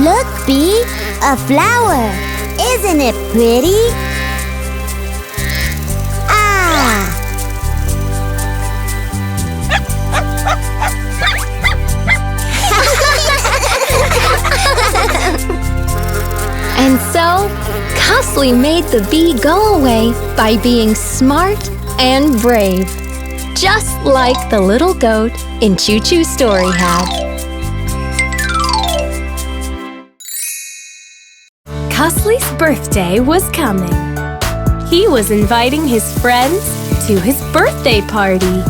E: Look, bee, a flower. Isn't it pretty?
F: And so, Cusley made the bee go away by being smart and brave, just like the little goat in ChuChu's story had.
G: Cusley's birthday was coming. He was inviting his friends to his birthday party.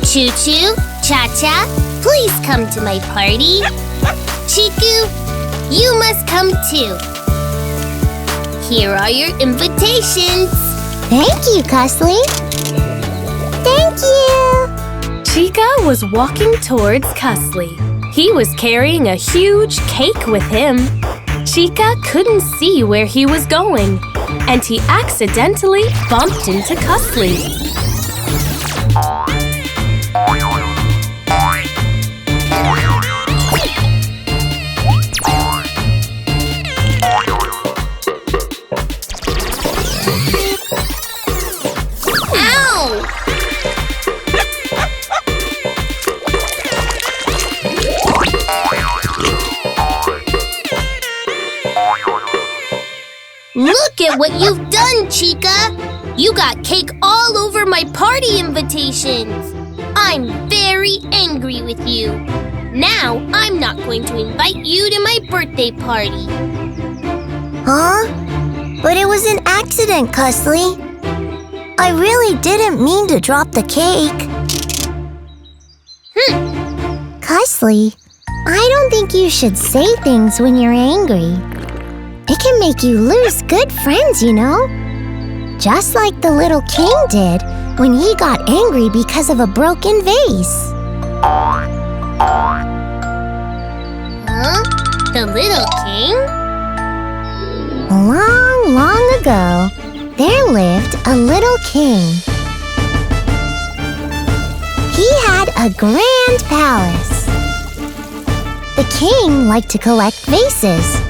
I: ChuChu, Cha-Cha, please come to my party. Chiku, you must come too. Here are your invitations.
A: Thank you, Cusley. Thank you.
G: Chica was walking towards Cusley. He was carrying a huge cake with him. Chica couldn't see where he was going, and he accidentally bumped into Cusley.
I: Look at what you've done, Chica! You got cake all over my party invitations. I'm very angry with you. Now I'm not going to invite you to my birthday party.
A: Huh? But it was an accident, Cusley. I really didn't mean to drop the cake. Cusley, I don't think you should say things when you're angry. It can make you lose good friends, you know? Just like the little king did when he got angry because of a broken vase.
I: Huh? The little king?
A: Long, long ago, there lived a little king. He had a grand palace. The king liked to collect vases.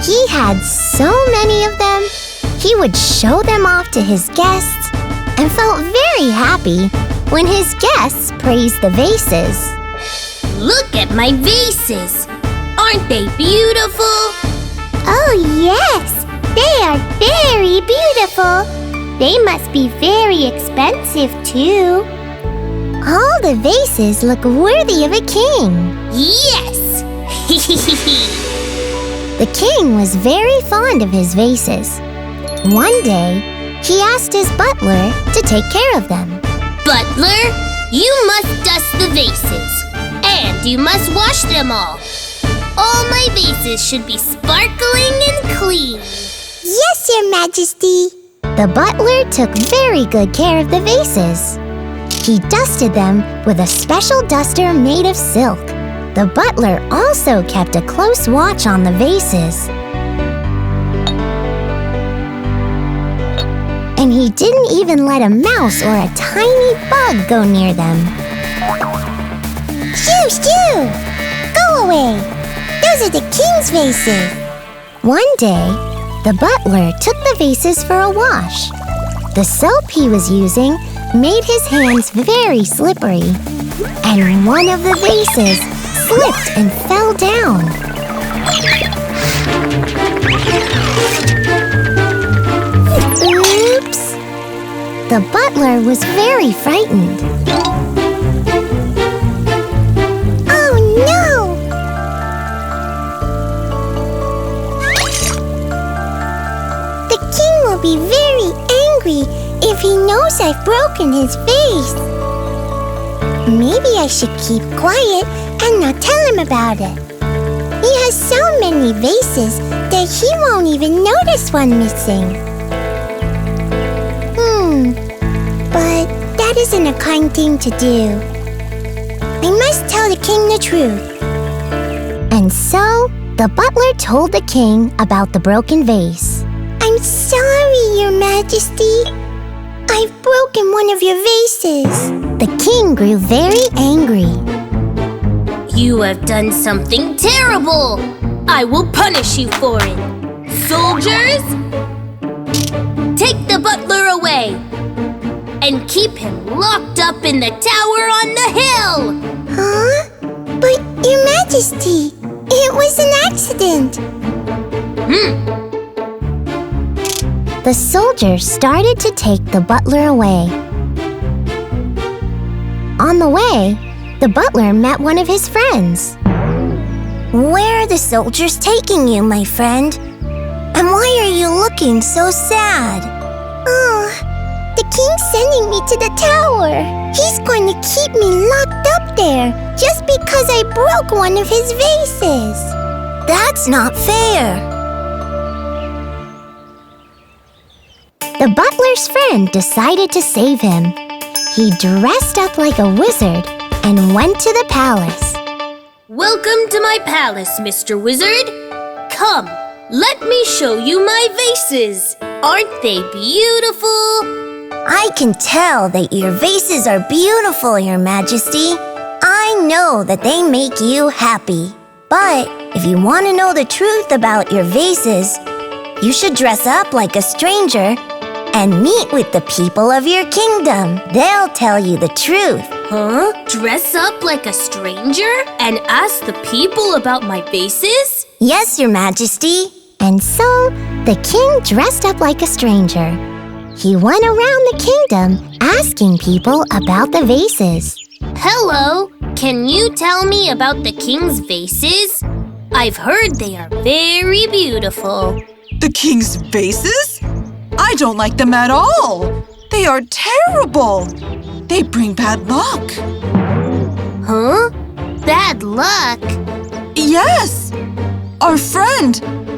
A: He had so many of them, he would show them off to his guests and felt very happy when his guests praised the vases.
I: Look at my vases! Aren't they beautiful?
A: Oh, yes! They are very beautiful. They must be very expensive, too. All the vases look worthy of a king.
I: Yes!
A: The king was very fond of his vases. One day, he asked his butler to take care of them.
I: Butler, you must dust the vases. And you must wash them all. All my vases should be sparkling and clean.
A: Yes, Your Majesty. The butler took very good care of the vases. He dusted them with a special duster made of silk. The butler also kept a close watch on the vases. And he didn't even let a mouse or a tiny bug go near them. Shoo, shoo! Go away! Those are the king's vases! One day, the butler took the vases for a wash. The soap he was using made his hands very slippery, and one of the vases slipped and fell down. Oops! The butler was very frightened. Oh no! I've broken his vase. Maybe I should keep quiet and not tell him about it. He has so many vases that he won't even notice one missing. But that isn't a kind thing to do. I must tell the king the truth. And so, the butler told the king about the broken vase. I'm sorry, Your Majesty. I've broken one of your vases. The king grew very angry.
I: You have done something terrible! I will punish you for it! Soldiers, take the butler away and keep him locked up in the tower on the hill!
A: Huh? But, Your Majesty, it was an accident. The soldiers started to take the butler away. On the way, the butler met one of his friends. Where are the soldiers taking you, my friend? And why are you looking so sad? Oh, the king's sending me to the tower. He's going to keep me locked up there just because I broke one of his vases. That's not fair. The butler's friend decided to save him. He dressed up like a wizard and went to the palace.
I: Welcome to my palace, Mr. Wizard. Come, let me show you my vases. Aren't they beautiful?
A: I can tell that your vases are beautiful, Your Majesty. I know that they make you happy. But if you want to know the truth about your vases, you should dress up like a stranger and meet with the people of your kingdom. They'll tell you the truth.
I: Huh? Dress up like a stranger and ask the people about my vases?
A: Yes, Your Majesty. And so, the king dressed up like a stranger. He went around the kingdom asking people about the vases.
I: Hello, can you tell me about the king's vases? I've heard they are very beautiful.
L: The king's vases? I don't like them at all. They are terrible. They bring bad luck.
I: Huh? Bad luck?
L: Yes. Our friend,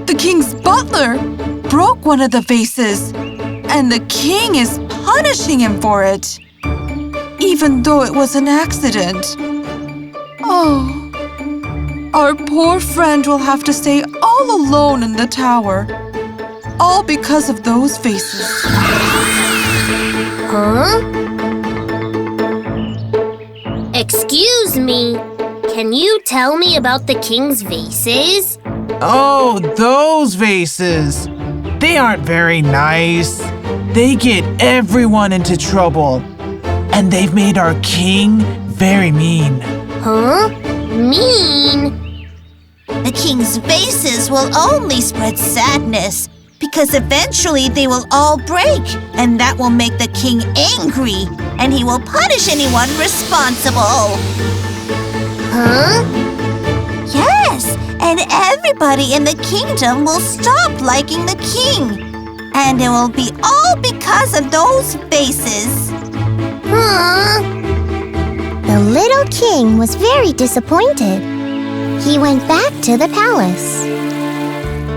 L: the king's butler, broke one of the vases, and the king is punishing him for it, even though it was an accident. Oh, our poor friend will have to stay all alone in the tower, all because of those vases.
I: Huh? Excuse me, can you tell me about the king's vases?
M: Oh, those vases. They aren't very nice. They get everyone into trouble. And they've made our king very mean.
I: Huh? Mean?
J: The king's vases will only spread sadness, because eventually they will all break, and that will make the king angry, and he will punish anyone responsible.
I: Huh?
J: Yes, and everybody in the kingdom will stop liking the king, and it will be all because of those vases.
I: Huh?
A: The little king was very disappointed. He went back to the palace.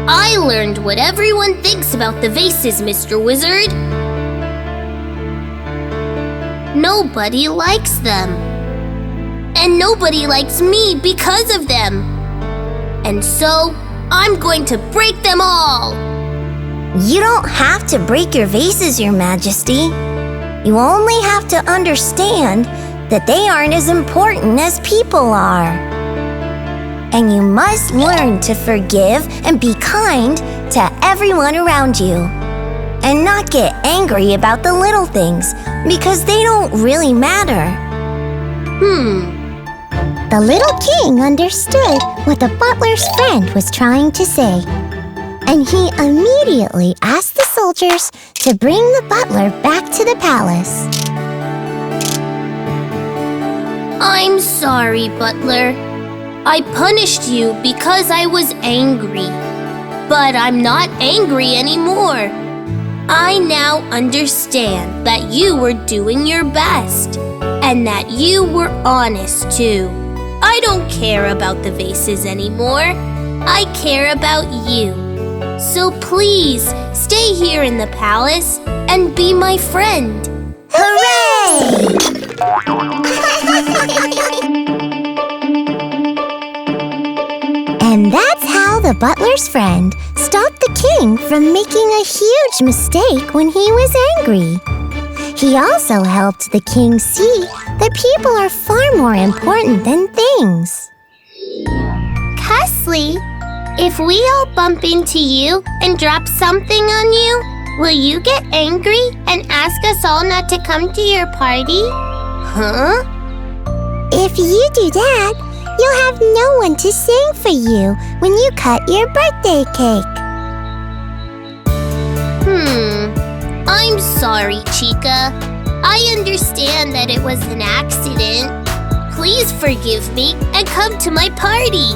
I: I learned what everyone thinks about the vases, Mr. Wizard. Nobody likes them. And nobody likes me because of them. And so, I'm going to break them all.
A: You don't have to break your vases, Your Majesty. You only have to understand that they aren't as important as people are. And you must learn to forgive and be kind to everyone around you. And not get angry about the little things, because they don't really matter. The little king understood what the butler's friend was trying to say. And he immediately asked the soldiers to bring the butler back to the palace.
I: I'm sorry, Butler. I punished you because I was angry. But I'm not angry anymore. I now understand that you were doing your best and that you were honest too. I don't care about the vases anymore. I care about you. So please stay here in the palace and be my friend.
A: Hooray! And that's how the butler's friend stopped the king from making a huge mistake when he was angry. He also helped the king see that people are far more important than things.
I: Cussly, if we all bump into you and drop something on you, will you get angry and ask us all not to come to your party? Huh?
A: If you do that, you'll have no one to sing for you when you cut your birthday cake.
I: I'm sorry, Chica. I understand that it was an accident. Please forgive me and come to my party.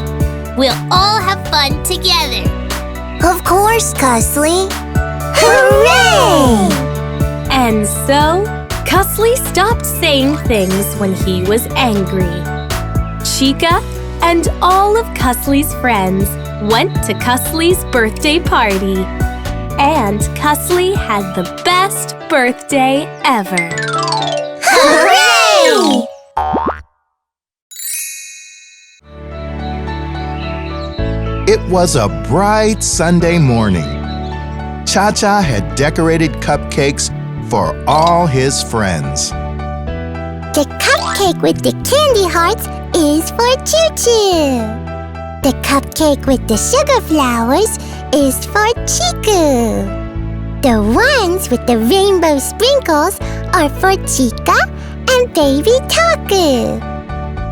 I: We'll all have fun together.
A: Of course, Cussly. Hooray!
G: And so, Cussly stopped saying things when he was angry. Chica and all of Cussly's friends went to Cussly's birthday party. And Cussly had the best birthday ever.
A: Hooray!
H: It was a bright Sunday morning. Cha-Cha had decorated cupcakes for all his friends.
A: The cupcake with the candy hearts is for ChuChu. The cupcake with the sugar flowers is for Chiku. The ones with the rainbow sprinkles are for Chica and Baby Taku.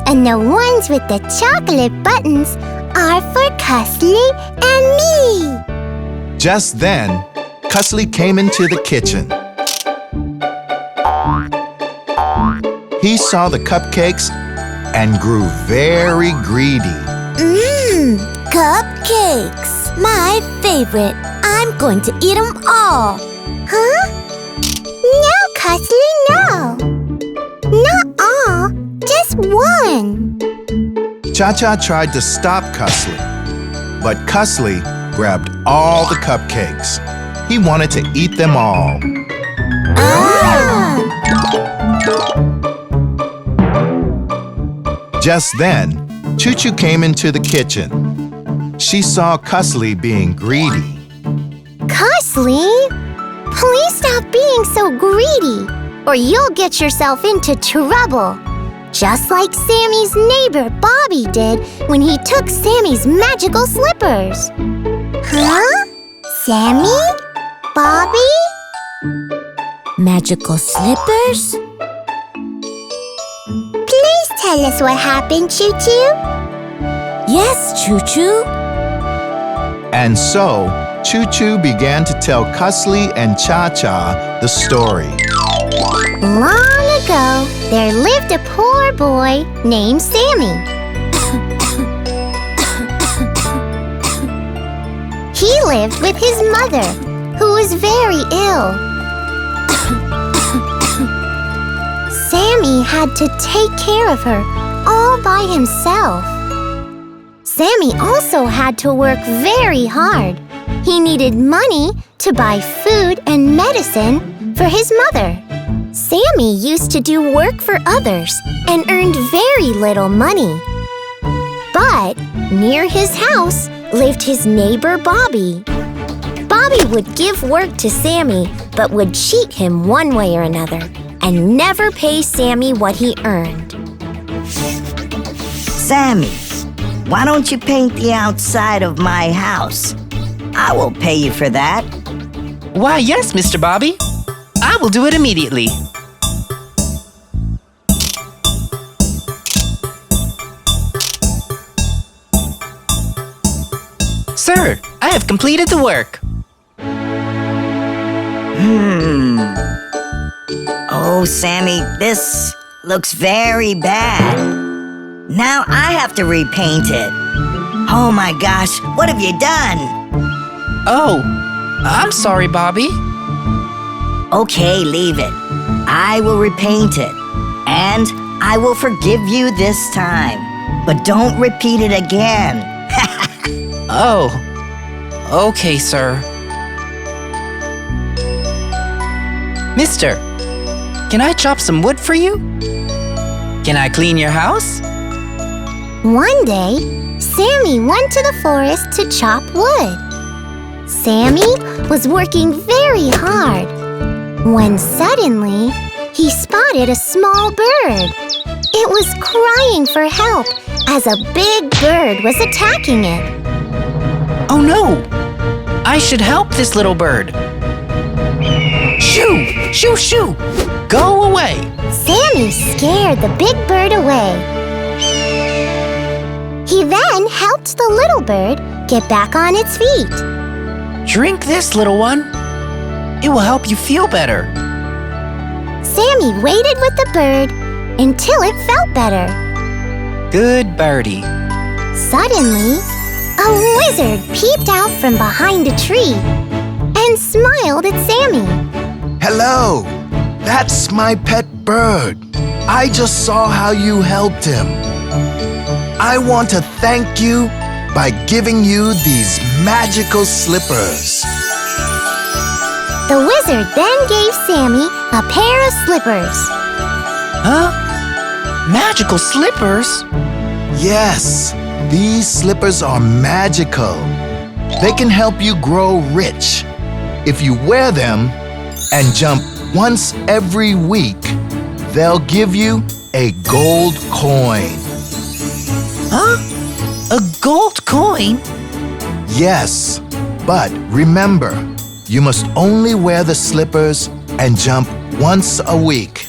A: And the ones with the chocolate buttons are for Cussly and me.
H: Just then, Cussly came into the kitchen. He saw the cupcakes and grew very greedy.
A: Cupcakes! My favorite. I'm going to eat them all. Huh? No, Cussly, no. Not all, just one.
H: Cha-Cha tried to stop Cussly, but Cussly grabbed all the cupcakes. He wanted to eat them all. Just then, ChuChu came into the kitchen. She saw Cussly being greedy.
A: Cussly, please stop being so greedy, or you'll get yourself into trouble. Just like Sammy's neighbor Bobby did when he took Sammy's magical slippers. Huh? Sammy? Bobby?
D: Magical slippers?
A: Please tell us what happened, ChuChu.
D: Yes, ChuChu.
H: And so, ChuChu began to tell Cussly and Cha-Cha the story.
A: Long ago, there lived a poor boy named Sammy. He lived with his mother, who was very ill. Sammy had to take care of her all by himself. Sammy also had to work very hard. He needed money to buy food and medicine for his mother. Sammy used to do work for others and earned very little money. But near his house lived his neighbor Bobby. Bobby would give work to Sammy, but would cheat him one way or another and never pay Sammy what he earned.
N: Sammy, why don't you paint the outside of my house? I will pay you for that.
C: Why, yes, Mr. Bobby. I will do it immediately. Sir, I have completed the work.
N: Oh, Sammy, this looks very bad. Now I have to repaint it. Oh my gosh, what have you done?
C: Oh, I'm sorry, Bobby.
N: Okay, leave it. I will repaint it. And I will forgive you this time. But don't repeat it again.
O: Oh, okay, sir. Mister, can I chop some wood for you? Can I clean your house?
A: One day, Sammy went to the forest to chop wood. Sammy was working very hard when suddenly he spotted a small bird. It was crying for help as a big bird was attacking it.
O: Oh no! I should help this little bird. Shoo! Shoo! Shoo! Go away!
A: Sammy scared the big bird away. He then helped the little bird get back on its feet.
O: Drink this, little one. It will help you feel better.
A: Sammy waited with the bird until it felt better.
O: Good birdie.
A: Suddenly, a wizard peeped out from behind a tree and smiled at Sammy.
P: Hello, that's my pet bird. I just saw how you helped him. I want to thank you by giving you these magical slippers.
A: The wizard then gave Sammy a pair of slippers.
O: Huh? Magical slippers?
P: Yes, these slippers are magical. They can help you grow rich. If you wear them and jump once every week, they'll give you a gold coin.
O: Huh? A gold coin?
P: Yes, but remember, you must only wear the slippers and jump once a week.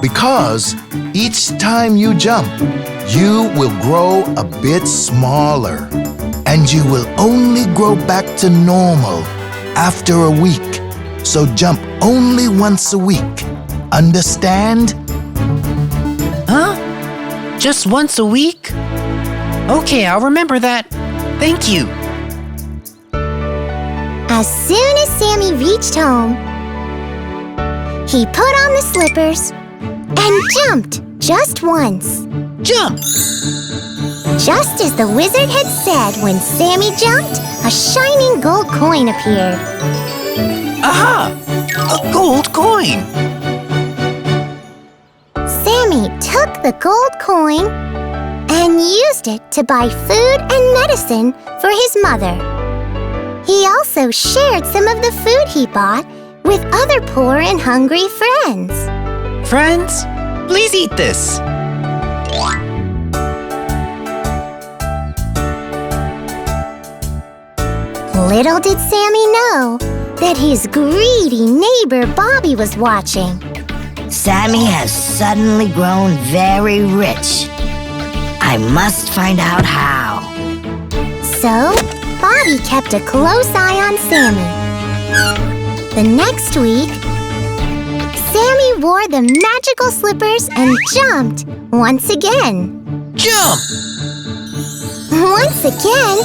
P: Because each time you jump, you will grow a bit smaller. And you will only grow back to normal after a week. So jump only once a week. Understand?
O: Huh? Just once a week? Okay, I'll remember that. Thank you.
A: As soon as Sammy reached home, he put on the slippers and jumped just once.
O: Jump!
A: Just as the wizard had said, when Sammy jumped, a shining gold coin appeared.
O: Aha! A gold coin!
A: Sammy took the gold coin and used it to buy food and medicine for his mother. He also shared some of the food he bought with other poor and hungry friends.
O: Friends, please eat this.
A: Little did Sammy know that his greedy neighbor Bobby was watching.
N: Sammy has suddenly grown very rich. I must find out how.
A: So, Bobby kept a close eye on Sammy. The next week, Sammy wore the magical slippers and jumped once again.
O: Jump!
A: Once again,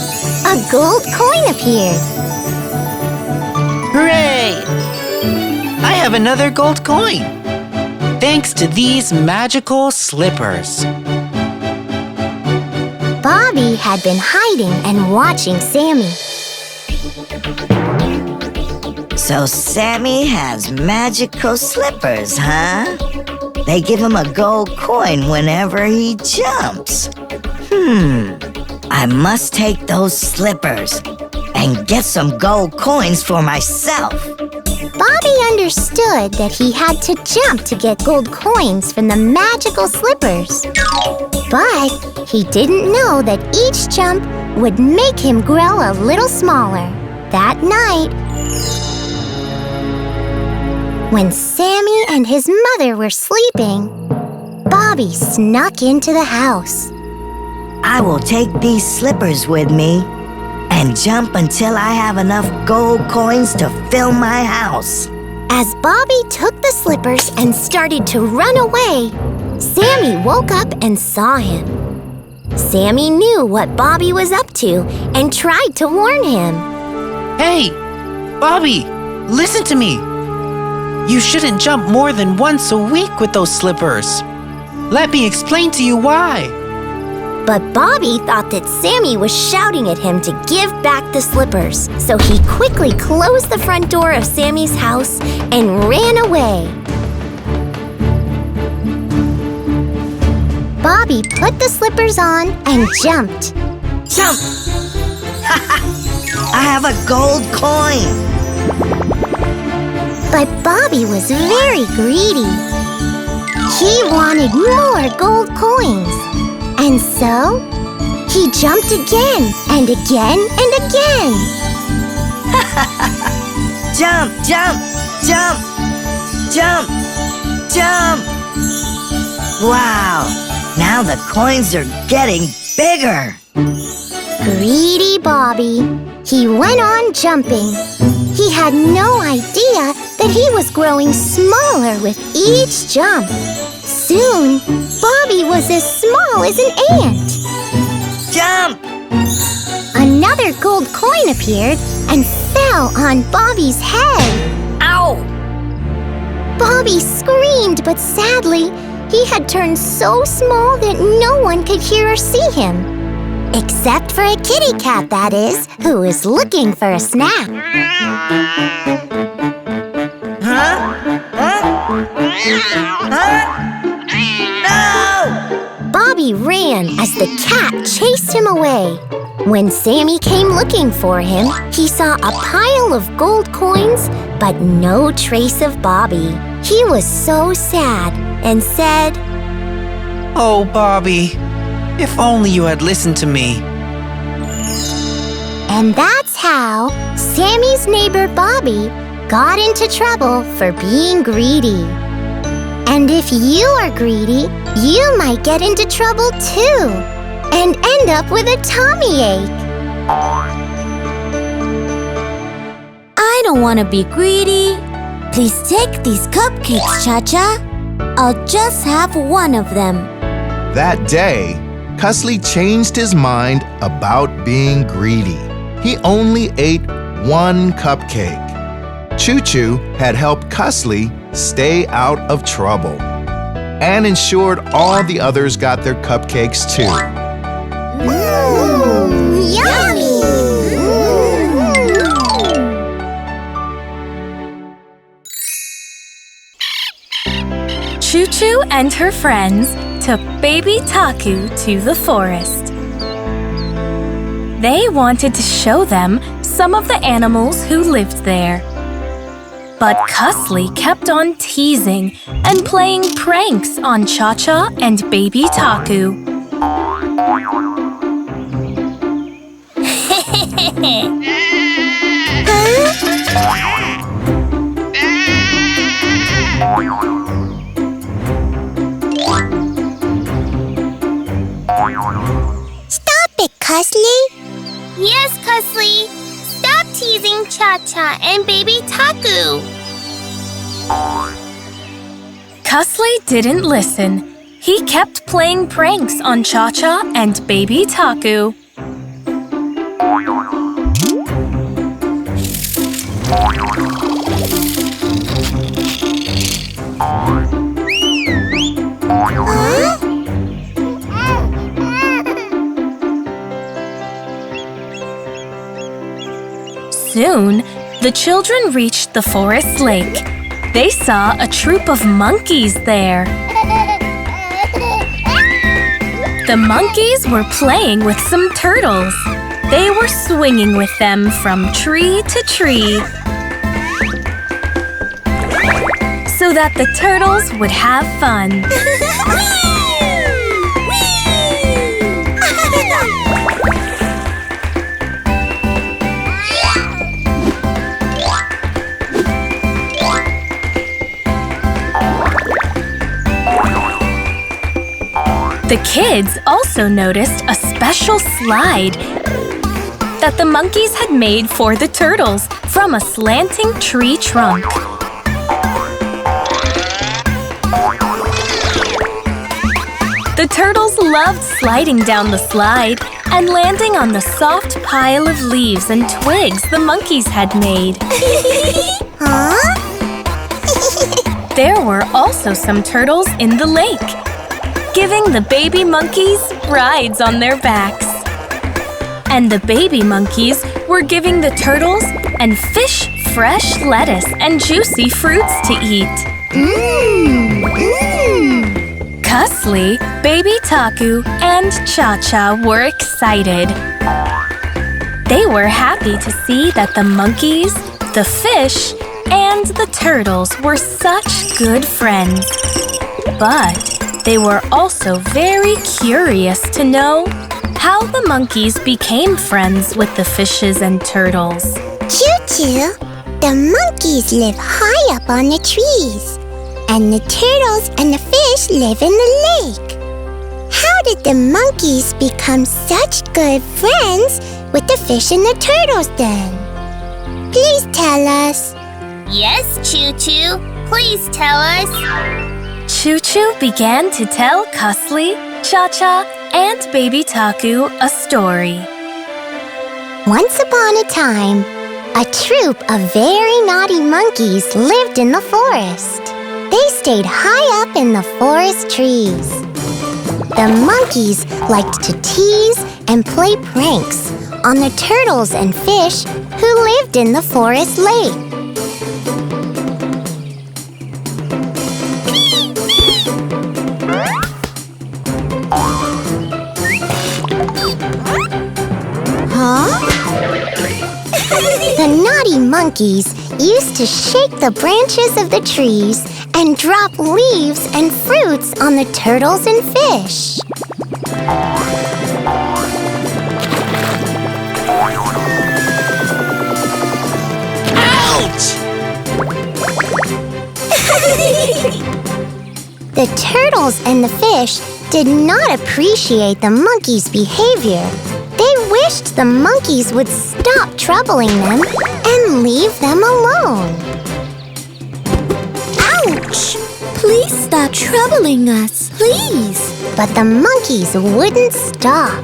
A: a gold coin appeared.
O: Hooray! I have another gold coin. Thanks to these magical slippers.
A: Bobby had been hiding and watching Sammy.
N: So Sammy has magical slippers, huh? They give him a gold coin whenever he jumps. I must take those slippers and get some gold coins for myself.
A: Bobby understood that he had to jump to get gold coins from the magical slippers. But he didn't know that each jump would make him grow a little smaller. That night, when Sammy and his mother were sleeping, Bobby snuck into the house.
N: I will take these slippers with me and jump until I have enough gold coins to fill my house.
A: As Bobby took the slippers and started to run away, Sammy woke up and saw him. Sammy knew what Bobby was up to and tried to warn him.
O: Hey, Bobby, listen to me. You shouldn't jump more than once a week with those slippers. Let me explain to you why.
A: But Bobby thought that Sammy was shouting at him to give back the slippers, so he quickly closed the front door of Sammy's house and ran away. Bobby put the slippers on and jumped.
N: Jump! I have a gold coin.
A: But Bobby was very greedy. He wanted more gold coins. And so, he jumped again and again and again.
N: Jump, jump, jump, jump, jump. Wow, now the coins are getting bigger.
A: Greedy Bobby. He went on jumping. He had no idea that he was growing smaller with each jump. Soon, Bobby was as small as an ant.
N: Jump!
A: Another gold coin appeared and fell on Bobby's head.
N: Ow!
A: Bobby screamed, but sadly, he had turned so small that no one could hear or see him. Except for a kitty cat, that is, who is looking for a snack.
N: No!
A: Bobby ran as the cat chased him away. When Sammy came looking for him, he saw a pile of gold coins, but no trace of Bobby. He was so sad and said,
O: Oh, Bobby, if only you had listened to me.
A: And that's how Sammy's neighbor Bobby got into trouble for being greedy. And if you are greedy, you might get into trouble too and end up with a tummy ache. I don't want to be greedy. Please take these cupcakes, Cha-Cha. I'll just have one of them.
H: That day, Cussly changed his mind about being greedy. He only ate one cupcake. ChuChu had helped Cussly stay out of trouble and ensured all the others got their cupcakes too.
A: Yummy!
G: ChuChu and her friends took baby Taku to the forest. They wanted to show them some of the animals who lived there. But Cussly kept on teasing and playing pranks on Cha-Cha and baby Taku.
A: Stop it, Cussly!
I: Yes, Cussly. Stop teasing Cha-Cha and baby Taku.
G: Cussly didn't listen. He kept playing pranks on Cha-Cha and baby Taku. Soon, the children reached the forest lake. They saw a troop of monkeys there. The monkeys were playing with some turtles. They were swinging with them from tree to tree so that the turtles would have fun. The kids also noticed a special slide that the monkeys had made for the turtles from a slanting tree trunk. The turtles loved sliding down the slide and landing on the soft pile of leaves and twigs the monkeys had made.
A: Huh?
G: There were also some turtles in the lake, giving the baby monkeys rides on their backs. And the baby monkeys were giving the turtles and fish fresh lettuce and juicy fruits to eat. Cussly, Baby Taku, and Cha-Cha were excited. They were happy to see that the monkeys, the fish, and the turtles were such good friends. But they were also very curious to know how the monkeys became friends with the fishes and turtles.
A: ChuChu, the monkeys live high up on the trees, and the turtles and the fish live in the lake. How did the monkeys become such good friends with the fish and the turtles then? Please tell us.
I: Yes, ChuChu. Please tell us.
G: ChuChu began to tell Cussly, Cha-Cha, and Baby Taku a story.
A: Once upon a time, a troop of very naughty monkeys lived in the forest. They stayed high up in the forest trees. The monkeys liked to tease and play pranks on the turtles and fish who lived in the forest lake. The naughty monkeys used to shake the branches of the trees and drop leaves and fruits on the turtles and fish.
J: Ouch!
A: The turtles and the fish did not appreciate the monkeys' behavior. They wished the monkeys would stop troubling them and leave them alone. Ouch! Please stop troubling us, please. But the monkeys wouldn't stop.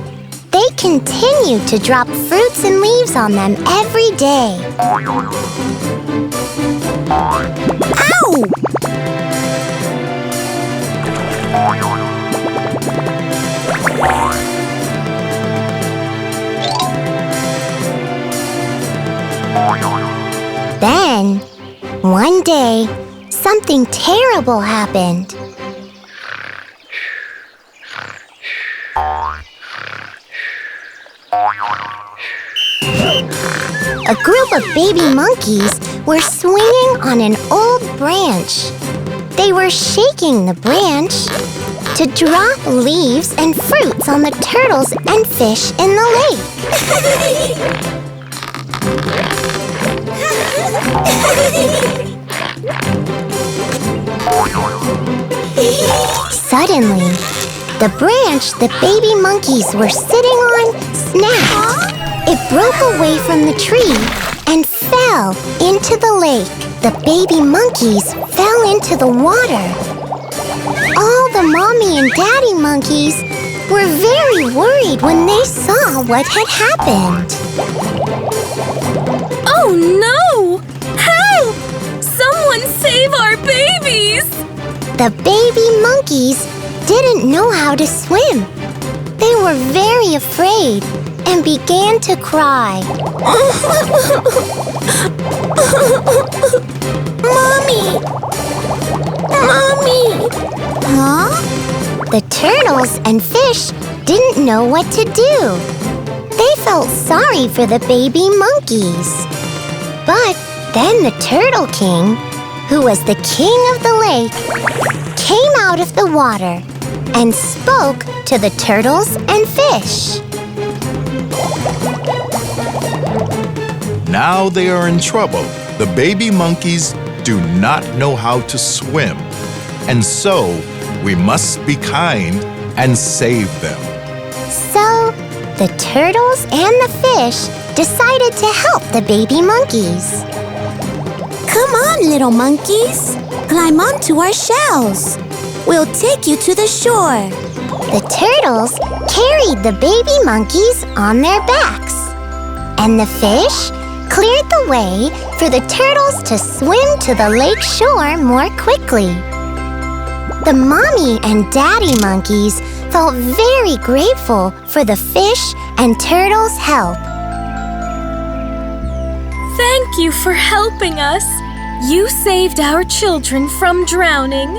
A: They continued to drop fruits and leaves on them every day. Ow! Then, one day, something terrible happened. A group of baby monkeys were swinging on an old branch. They were shaking the branch to drop leaves and fruits on the turtles and fish in the lake. Suddenly, the branch the baby monkeys were sitting on snapped. It broke away from the tree and fell into the lake. The baby monkeys fell into the water. All the mommy and daddy monkeys were very worried when they saw what had happened.
G: Oh no! Help! Someone save our babies!
A: The baby monkeys didn't know how to swim. They were very afraid and began to cry. Mommy! Mommy! Huh? The turtles and fish didn't know what to do. They felt sorry for the baby monkeys. But then the Turtle King, who was the king of the lake, came out of the water and spoke to the turtles and fish.
H: Now they are in trouble. The baby monkeys do not know how to swim, and so we must be kind and save them.
A: So the turtles and the fish decided to help the baby monkeys. Come on, little monkeys. Climb onto our shells. We'll take you to the shore. The turtles carried the baby monkeys on their backs, and the fish cleared the way for the turtles to swim to the lake shore more quickly. The mommy and daddy monkeys felt very grateful for the fish and turtles' help.
G: Thank you for helping us. You saved our children from drowning.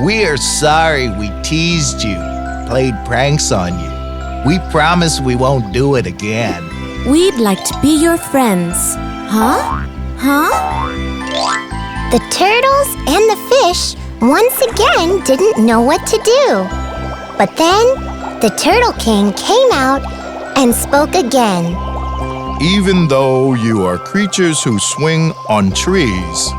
P: We're sorry we teased you, played pranks on you. We promise we won't do it again.
B: We'd like to be your friends. Huh?
A: The turtles and the fish once again didn't know what to do. But then the Turtle King came out and spoke again.
H: Even though you are creatures who swing on trees,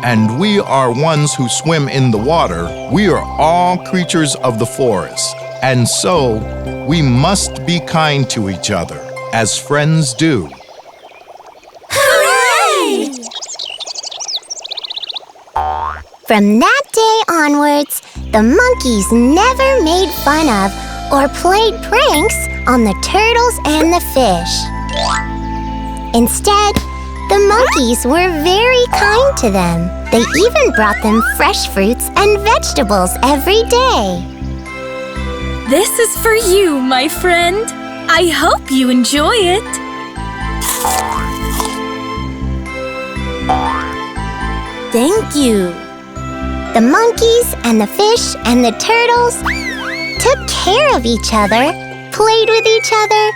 H: and we are ones who swim in the water, we are all creatures of the forest. And so, we must be kind to each other, as friends do.
A: Hooray! From that day onwards, the monkeys never made fun of or played pranks on the turtles and the fish. Instead, the monkeys were very kind to them. They even brought them fresh fruits and vegetables every day.
G: This is for you, my friend. I hope you enjoy it.
B: Thank you.
A: The monkeys and the fish and the turtles took care of each other, played with each other,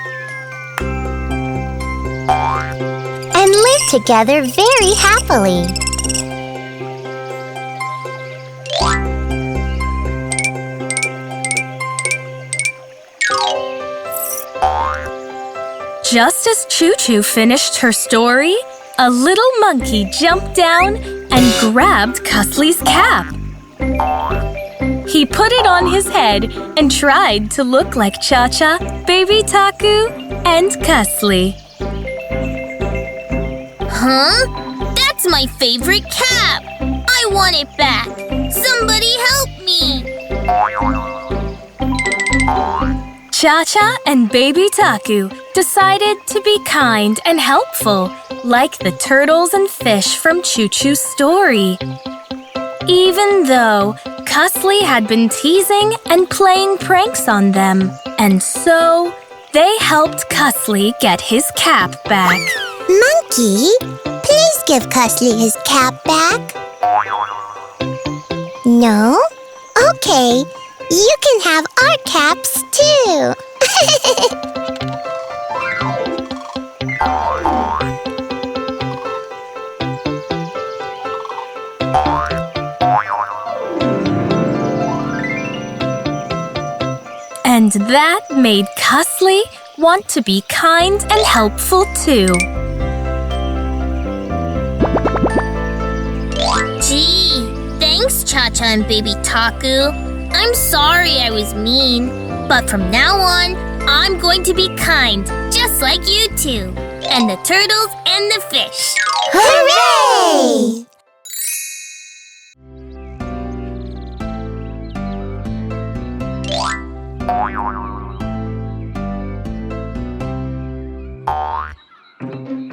A: and lived together very happily.
G: Just as ChuChu finished her story, a little monkey jumped down and grabbed Cussly's cap. He put it on his head and tried to look like Cha-Cha, Baby Taku, and Cussly.
I: Huh? That's my favorite cap! I want it back! Somebody help me!
G: Cha-Cha and Baby Taku decided to be kind and helpful, like the turtles and fish from ChuChu's story. Even though Cussly had been teasing and playing pranks on them, and so they helped Cussly get his cap back.
A: Monkey, please give Cussly his cap back. No? Okay, you can have our caps too.
G: And that made Cussly want to be kind and helpful too.
I: Gee, thanks, Cha-Cha and Baby Taku. I'm sorry I was mean, but from now on, I'm going to be kind, just like you two, and the turtles and the fish.
A: Hooray!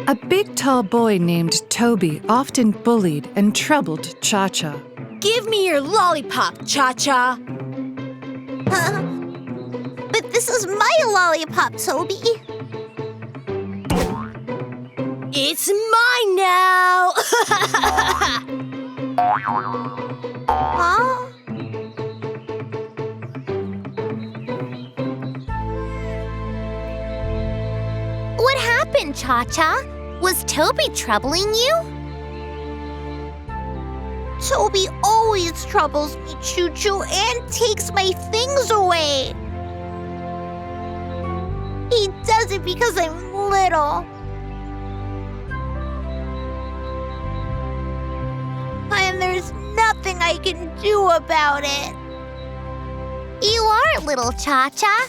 Q: A big tall boy named Toby often bullied and troubled Cha-Cha.
R: Give me your lollipop, Cha-Cha.
J: But this is my lollipop, Toby.
R: It's mine now.
J: Huh?
I: What happened, Cha-Cha? Was Toby troubling you?
J: Toby always troubles me, ChuChu, and takes my things away. He does it because I'm little. And there's nothing I can do about it.
I: You are little, Cha-Cha,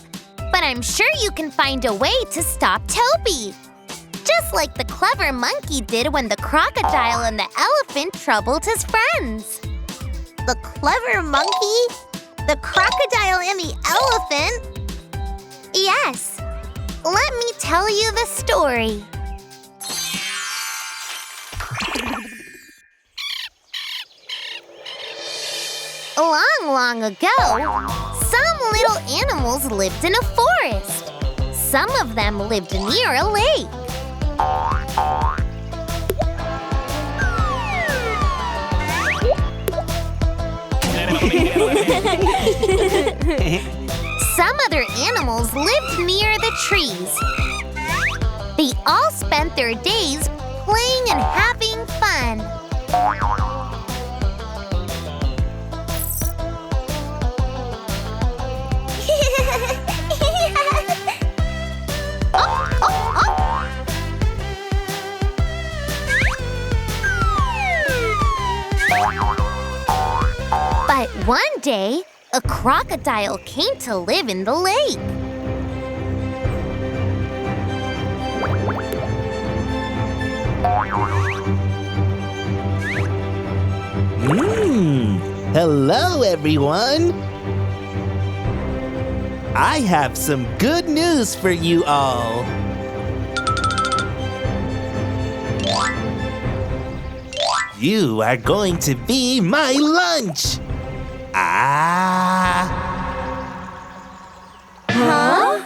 I: but I'm sure you can find a way to stop Toby. Just like the clever monkey did when the crocodile and the elephant troubled his friends.
J: The clever monkey? The crocodile and the elephant?
I: Yes. Let me tell you the story.
A: long ago, some little animals lived in a forest. Some of them lived near a lake. Some other animals lived near the trees. They all spent their days playing and having fun. But one day, a crocodile came to live in the lake.
S: Hello, everyone. I have some good news for you all. You are going to be my lunch.
A: Huh?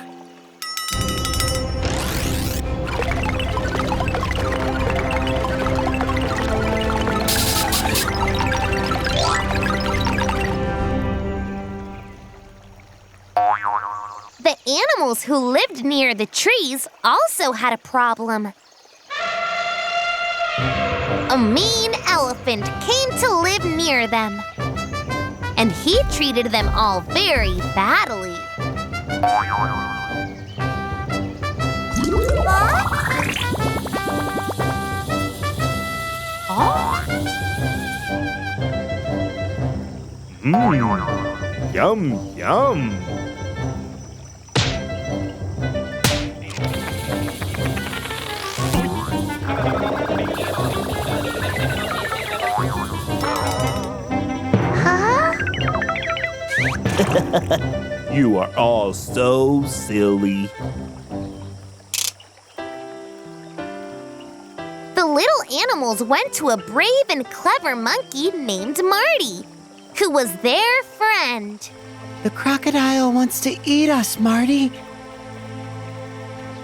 A: The animals who lived near the trees also had a problem. A mean elephant came to live near them, and he treated them all very badly.
S: Yum, yum. You are all so silly.
A: The little animals went to a brave and clever monkey named Marty, who was their friend.
O: The crocodile wants to eat us, Marty.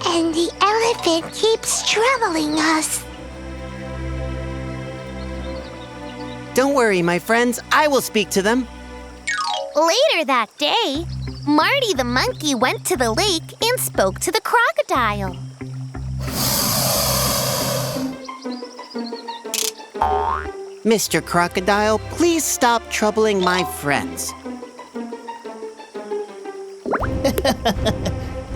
A: And the elephant keeps troubling us.
O: Don't worry, my friends. I will speak to them.
A: Later that day, Marty the monkey went to the lake and spoke to the crocodile.
O: Mr. Crocodile, please stop troubling my friends.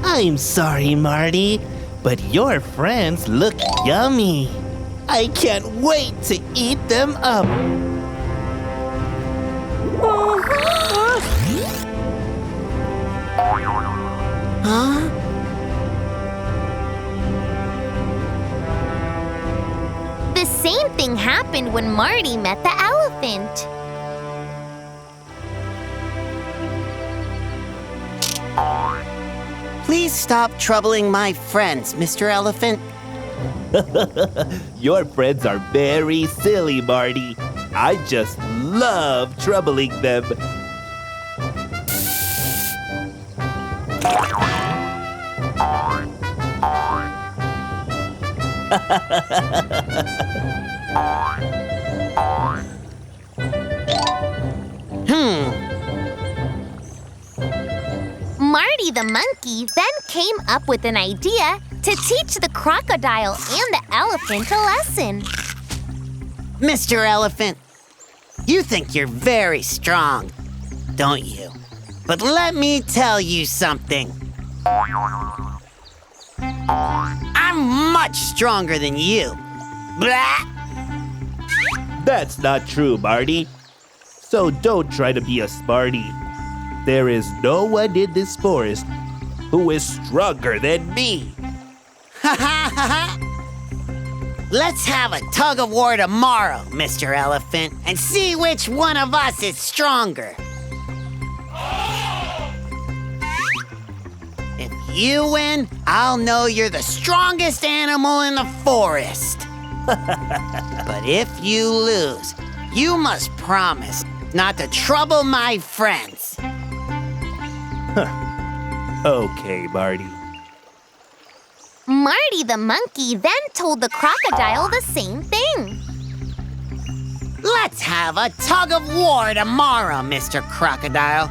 S: I'm sorry, Marty, but your friends look yummy. I can't wait to eat them up.
O: Huh?
A: The same thing happened when Marty met the elephant.
O: Please stop troubling my friends, Mr. Elephant.
S: Your friends are very silly, Marty. I just love troubling them.
A: Marty the monkey then came up with an idea to teach the crocodile and the elephant a lesson.
O: Mr. Elephant, you think you're very strong, don't you? But let me tell you something. I'm much stronger than you. Blah!
S: That's not true, Marty. So don't try to be a smarty. There is no one in this forest who is stronger than me.
O: Let's have a tug of war tomorrow, Mr. Elephant, and see which one of us is stronger. If you win, I'll know you're the strongest animal in the forest. But if you lose, you must promise not to trouble my friends.
S: Okay, Marty.
A: Marty the monkey then told the crocodile the same thing.
O: Let's have a tug of war tomorrow, Mr. Crocodile.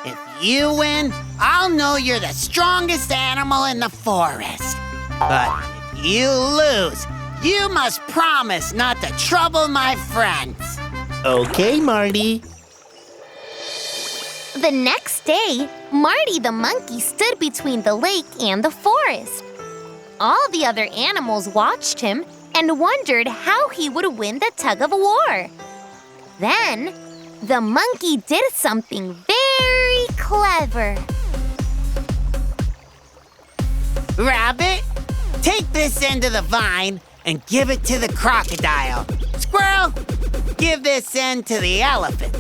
O: If you win, I'll know you're the strongest animal in the forest. But if you lose, you must promise not to trouble my friends.
S: Okay, Marty.
A: The next day, Marty the monkey stood between the lake and the forest. All the other animals watched him and wondered how he would win the tug of war. Then, the monkey did something very clever.
O: Rabbit, take this end of the vine and give it to the crocodile. Squirrel, give this end to the elephant.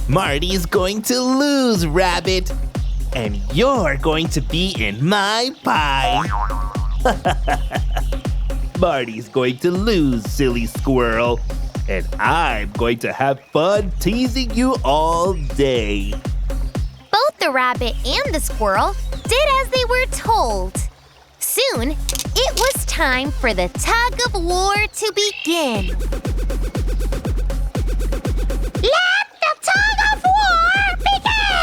S: Marty's going to lose, Rabbit. And you're going to be in my pie. Marty's going to lose, silly squirrel. And I'm going to have fun teasing you all day.
A: Both the rabbit and the squirrel did as they were told. Soon, it was time for the tug of war to begin. Let the tug of war begin!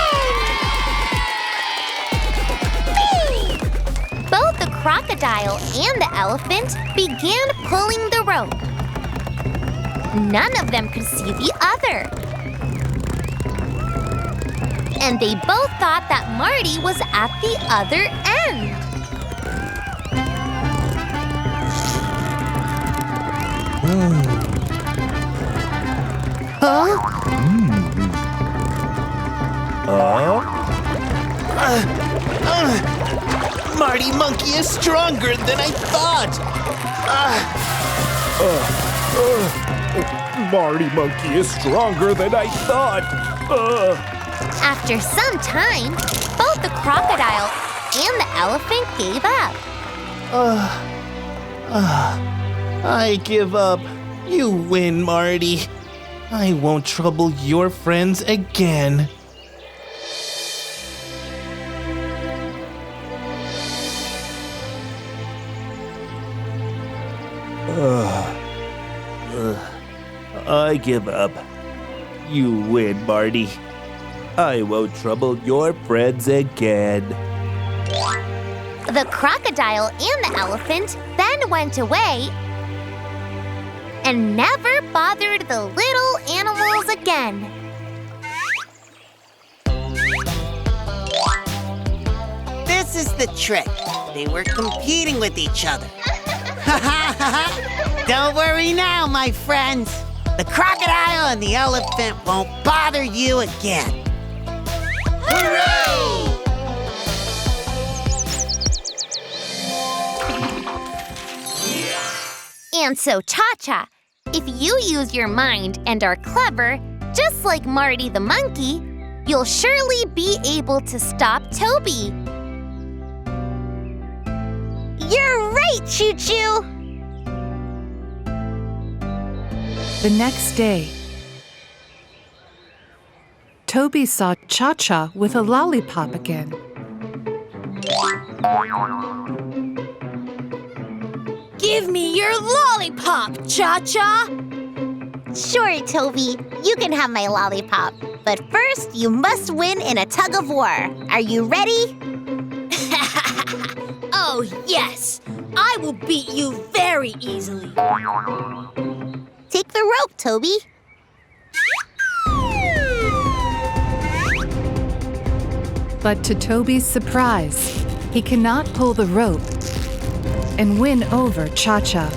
A: Both the crocodile and the elephant began pulling the rope. None of them could see the other. And they both thought that Marty was at the other end. Huh?
S: Marty Monkey is stronger than I thought. Marty Monkey is stronger than I thought.
A: After some time, both the crocodile and the elephant gave up.
S: I give up. You win, Marty. I won't trouble your friends again. I give up. You win, Marty. I won't trouble your friends again.
A: The crocodile and the elephant then went away and never bothered the little animals again.
O: This is the trick. They were competing with each other. Don't worry now, my friends. The crocodile and the elephant won't bother you again. Hooray!
A: And so, Cha-Cha, if you use your mind and are clever, just like Marty the monkey, you'll surely be able to stop Toby. You're right, ChuChu!
Q: The next day, Toby saw Cha-Cha with a lollipop again.
R: Give me your lollipop, Cha-Cha!
A: Sure, Toby, you can have my lollipop. But first, you must win in a tug of war. Are you ready?
R: Oh, yes! I will beat you very easily.
A: Take the rope, Toby.
Q: But to Toby's surprise, he cannot pull the rope and win over Cha-Cha.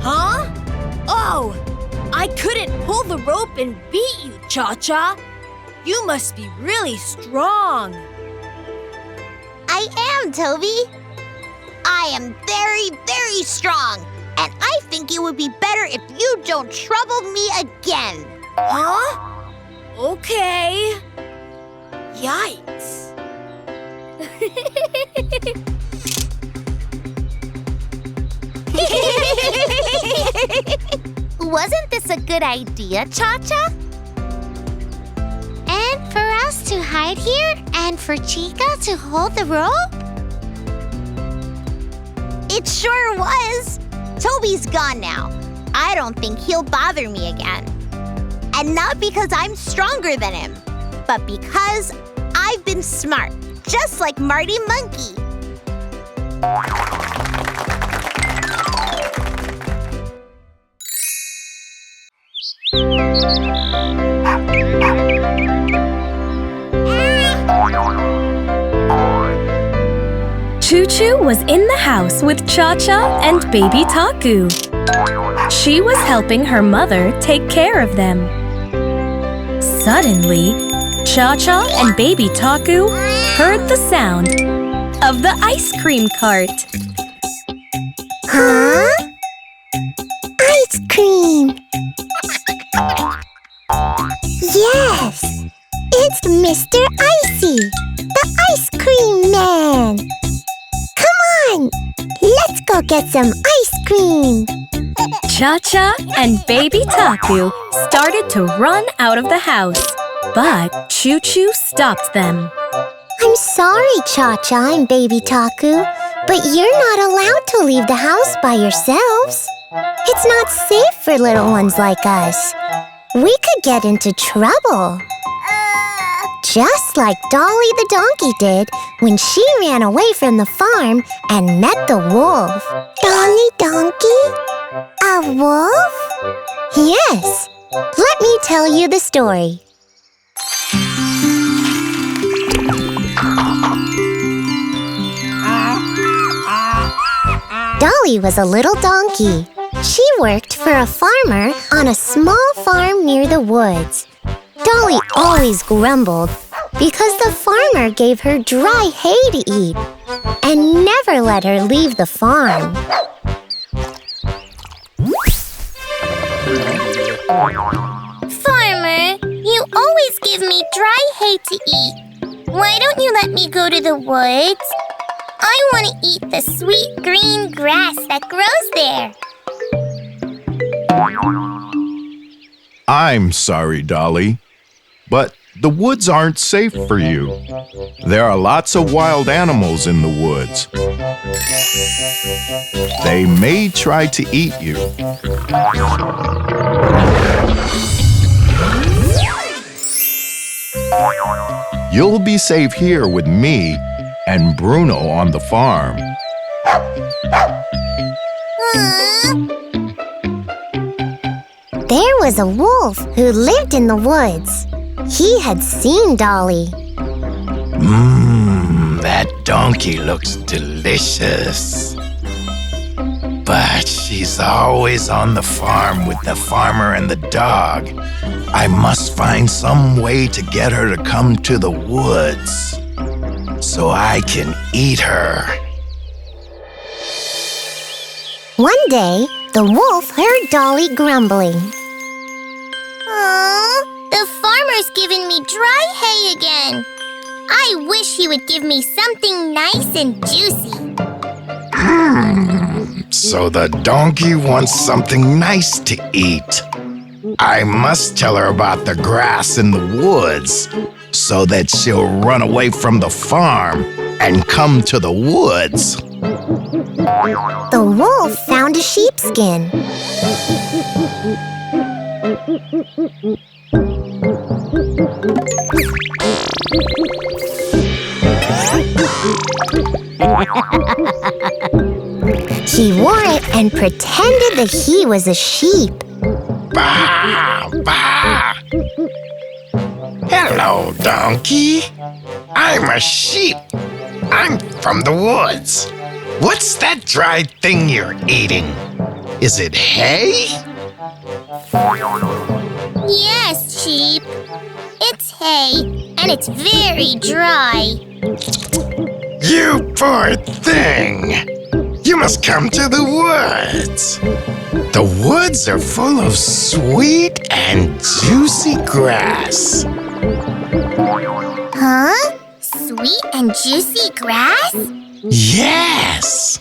R: Huh? Oh! I couldn't pull the rope and beat you, Cha-Cha. You must be really strong.
A: I am, Toby. I am very, very strong, and I think it would be better if you don't trouble me again.
R: Huh? Okay. Yikes.
A: Wasn't this a good idea, Cha-Cha? And for us to hide here and for Chica to hold the rope? It sure was. Toby's gone now. I don't think he'll bother me again. And not because I'm stronger than him, but because I've been smart, just like Marty Monkey.
G: ChuChu was in the house with Cha-Cha and baby Taku. She was helping her mother take care of them. Suddenly, Cha-Cha and baby Taku heard the sound of the ice cream cart.
A: Huh? Ice cream! Yes! It's Mr. Icy, the ice cream man! Come on! Let's go get some ice cream!
G: Cha-Cha and baby Taku started to run out of the house, but ChuChu stopped them.
A: I'm sorry, Cha-Cha and baby Taku, but you're not allowed to leave the house by yourselves. It's not safe for little ones like us. We could get into trouble. Just like Dolly the donkey did when she ran away from the farm and met the wolf. Dolly Donkey? A wolf? Yes. Let me tell you the story. Dolly was a little donkey. She worked for a farmer on a small farm near the woods. Dolly always grumbled because the farmer gave her dry hay to eat and never let her leave the farm.
I: Farmer, you always give me dry hay to eat. Why don't you let me go to the woods? I want to eat the sweet green grass that grows there.
H: I'm sorry, Dolly, but the woods aren't safe for you. There are lots of wild animals in the woods. They may try to eat you. You'll be safe here with me and Bruno on the farm.
A: There was a wolf who lived in the woods. He had seen Dolly.
P: That donkey looks delicious. But she's always on the farm with the farmer and the dog. I must find some way to get her to come to the woods so I can eat her.
A: One day, the wolf heard Dolly grumbling.
I: Oh, the farmer's giving me dry hay again. I wish he would give me something nice and juicy.
P: So the donkey wants something nice to eat. I must tell her about the grass in the woods so that she'll run away from the farm and come to the woods.
A: The wolf found a sheepskin. He wore it and pretended that he was a sheep.
P: Bah, bah. Hello, donkey. I'm a sheep. I'm from the woods. What's that dry thing you're eating? Is it hay?
I: Yes, sheep. It's hay, and it's very dry.
P: You poor thing. You must come to the woods. The woods are full of sweet and juicy grass.
A: Huh? Sweet and juicy grass?
P: Yes!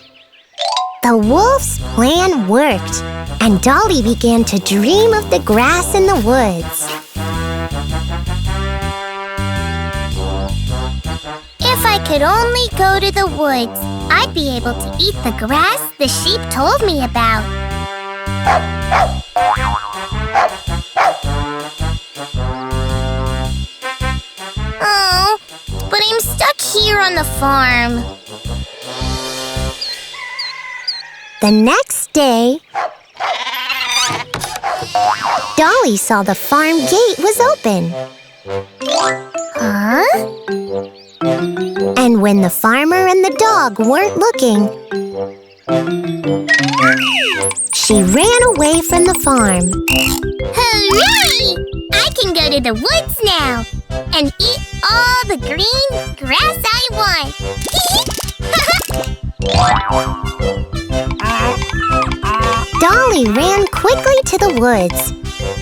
A: The wolf's plan worked, and Dolly began to dream of the grass in the woods.
I: If I could only go to the woods, I'd be able to eat the grass the sheep told me about. Oh, but I'm stuck here on the farm.
A: The next day, Dolly saw the farm gate was open.
I: Huh?
A: And when the farmer and the dog weren't looking, she ran away from the farm.
I: Hooray! I can go to the woods now and eat all the green grass I want.
A: Dolly ran quickly to the woods.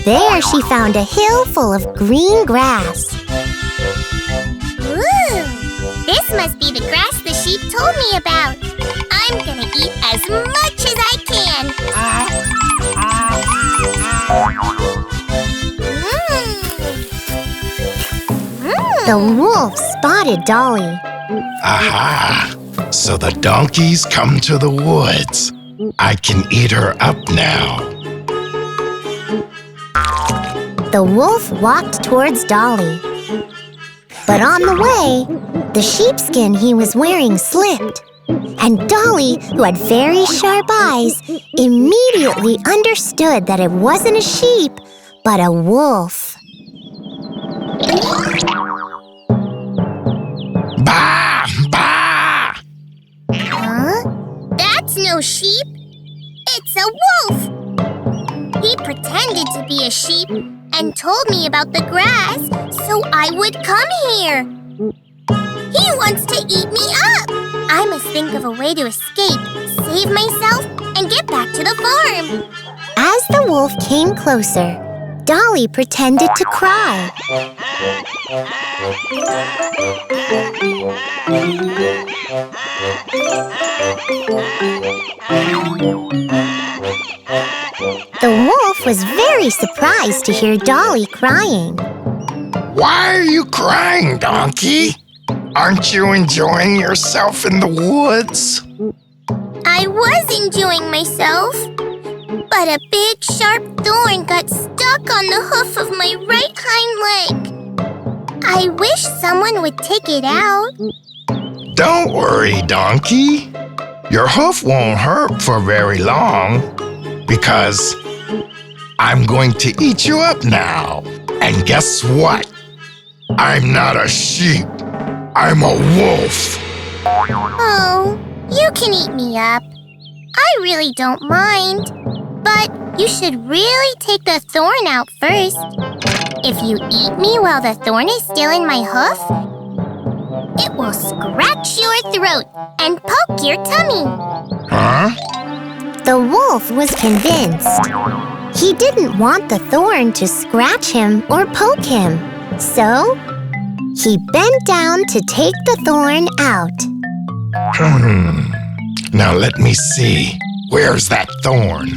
A: There she found a hill full of green grass.
I: Ooh, this must be the grass the sheep told me about. I'm gonna eat as much as I can.
A: The wolf spotted Dolly.
P: Aha! So the donkeys come to the woods. I can eat her up now.
A: The wolf walked towards Dolly. But on the way, the sheepskin he was wearing slipped. And Dolly, who had very sharp eyes, immediately understood that it wasn't a sheep, but a wolf.
P: Bah! Bah!
I: Huh? That's no sheep. It's a wolf. He pretended to be a sheep and told me about the grass so I would come here. He wants to eat me up. I must think of a way to escape, save myself, and get back to the farm.
A: As the wolf came closer, Dolly pretended to cry. The wolf was very surprised to hear Dolly crying.
P: Why are you crying, donkey? Aren't you enjoying yourself in the woods?
I: I was enjoying myself, but a big sharp thorn got stuck on the hoof of my right hind leg. I wish someone would take it out.
P: Don't worry, donkey. Your hoof won't hurt for very long because I'm going to eat you up now. And guess what? I'm not a sheep. I'm a wolf.
I: Oh, you can eat me up. I really don't mind. But you should really take the thorn out first. If you eat me while the thorn is still in my hoof, it will scratch your throat and poke your tummy.
P: Huh?
A: The wolf was convinced. He didn't want the thorn to scratch him or poke him. So, he bent down to take the thorn out.
P: Now let me see. Where's that thorn?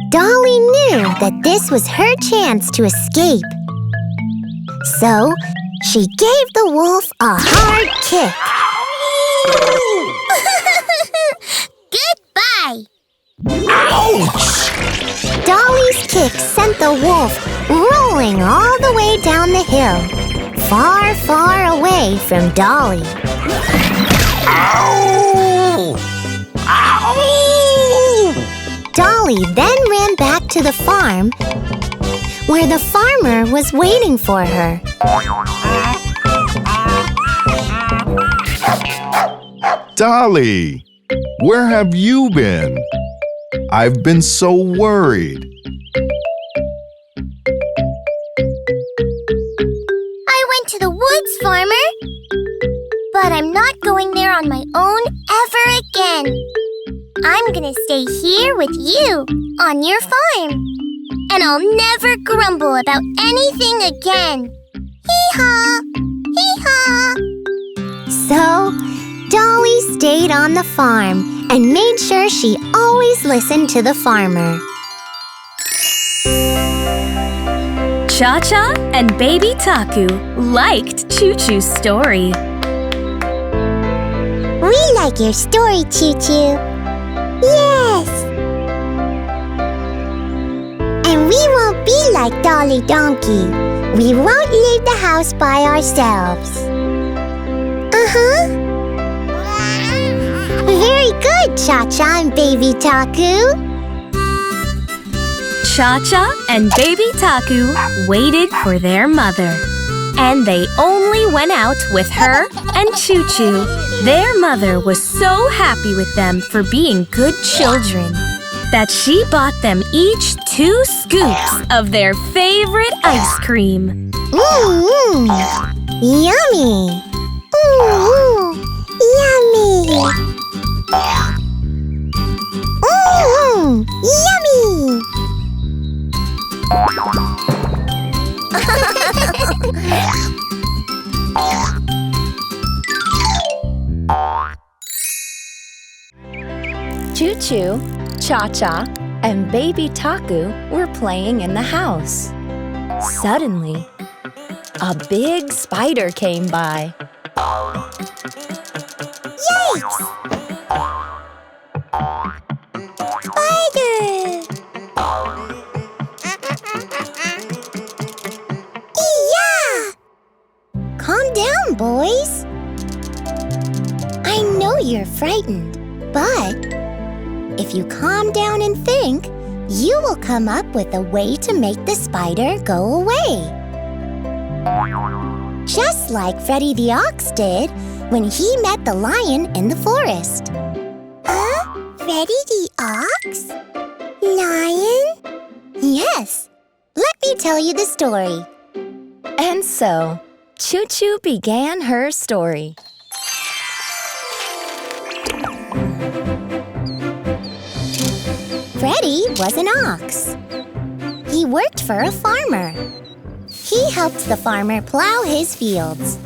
A: Dolly knew that this was her chance to escape. So, she gave the wolf a hard kick.
I: Goodbye!
P: Ouch!
A: Dolly's kick sent the wolf rolling all the way down the hill, far, far away from Dolly.
P: Ow! Ow!
A: Dolly then ran back to the farm, where the farmer was waiting for her.
H: Dolly, where have you been? I've been so worried.
I: I went to the woods, farmer. But I'm not going there on my own ever again. I'm gonna stay here with you on your farm. And I'll never grumble about anything again. Hee-haw! Hee-haw!
A: So, Dolly stayed on the farm and made sure she always listened to the farmer.
G: Cha-Cha and Baby Taku liked ChuChu's story.
A: We like your story, ChuChu. Yes! And we won't be like Dolly Donkey. We won't leave the house by ourselves. Uh-huh. Very good, Cha-Cha and Baby Taku.
G: Cha-Cha and Baby Taku waited for their mother. And they only went out with her and ChuChu. Their mother was so happy with them for being good children that she bought them each 2 scoops of their favorite ice cream.
A: Yummy! Yummy! Yummy!
F: ChuChu, Cha-Cha, and Baby Taku were playing in the house. Suddenly, a big spider came by.
A: Yikes! Spider! Calm down, boys. I know you're frightened, but if you calm down and think, you will come up with a way to make the spider go away. Just like Freddy the Ox did when he met the lion in the forest. Huh? Freddy the Ox? Lion? Yes. Let me tell you the story.
F: And so, ChuChu began her story.
A: Freddy was an ox. He worked for a farmer. He helped the farmer plow his fields.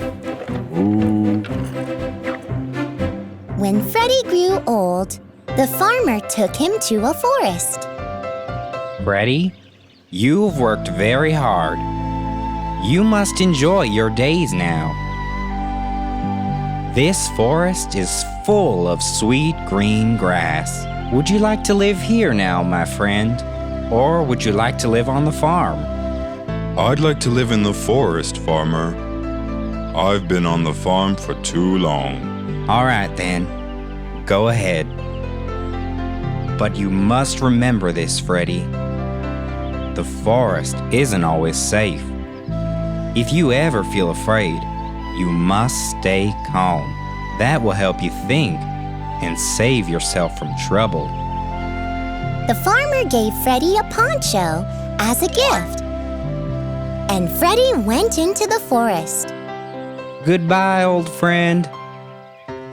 A: When Freddy grew old, the farmer took him to a forest.
T: Freddy, you've worked very hard. You must enjoy your days now. This forest is full of sweet green grass. Would you like to live here now, my friend? Or would you like to live on the farm?
K: I'd like to live in the forest, farmer. I've been on the farm for too long.
T: All right, then. Go ahead. But you must remember this, Freddy. The forest isn't always safe. If you ever feel afraid, you must stay calm. That will help you think and save yourself from trouble.
A: The farmer gave Freddy a poncho as a gift. And Freddy went into the forest.
T: Goodbye, old friend.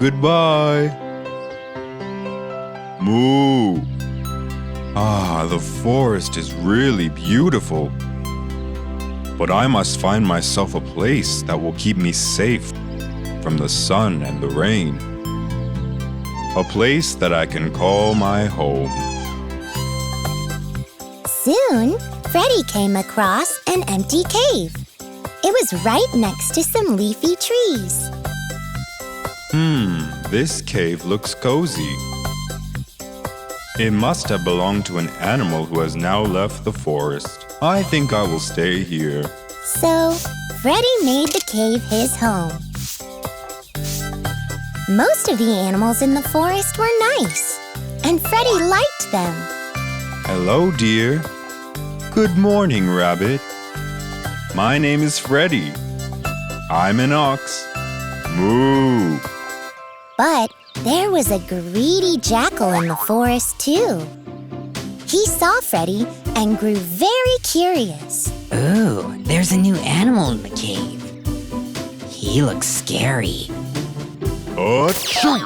K: Goodbye. Moo. Ah, the forest is really beautiful. But I must find myself a place that will keep me safe from the sun and the rain. A place that I can call my home.
A: Soon, Freddy came across an empty cave. It was right next to some leafy trees.
K: This cave looks cozy. It must have belonged to an animal who has now left the forest. I think I will stay here.
A: So, Freddy made the cave his home. Most of the animals in the forest were nice, and Freddy liked them.
K: Hello, dear. Good morning, Rabbit. My name is Freddy. I'm an ox. Moo.
A: But there was a greedy jackal in the forest, too. He saw Freddy and grew very curious.
D: Ooh, there's a new animal in the cave. He looks scary.
K: Achoo!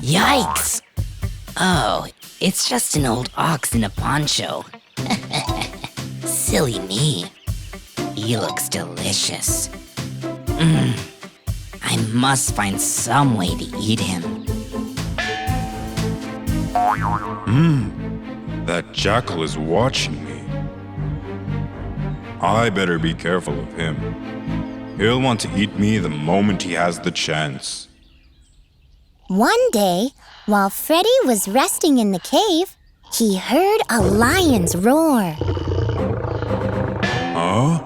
D: Yikes! Oh, it's just an old ox in a poncho. Silly me. He looks delicious. I must find some way to eat him.
K: That jackal is watching me. I better be careful of him. He'll want to eat me the moment he has the chance.
A: One day, while Freddy was resting in the cave, he heard a lion's roar.
K: Huh?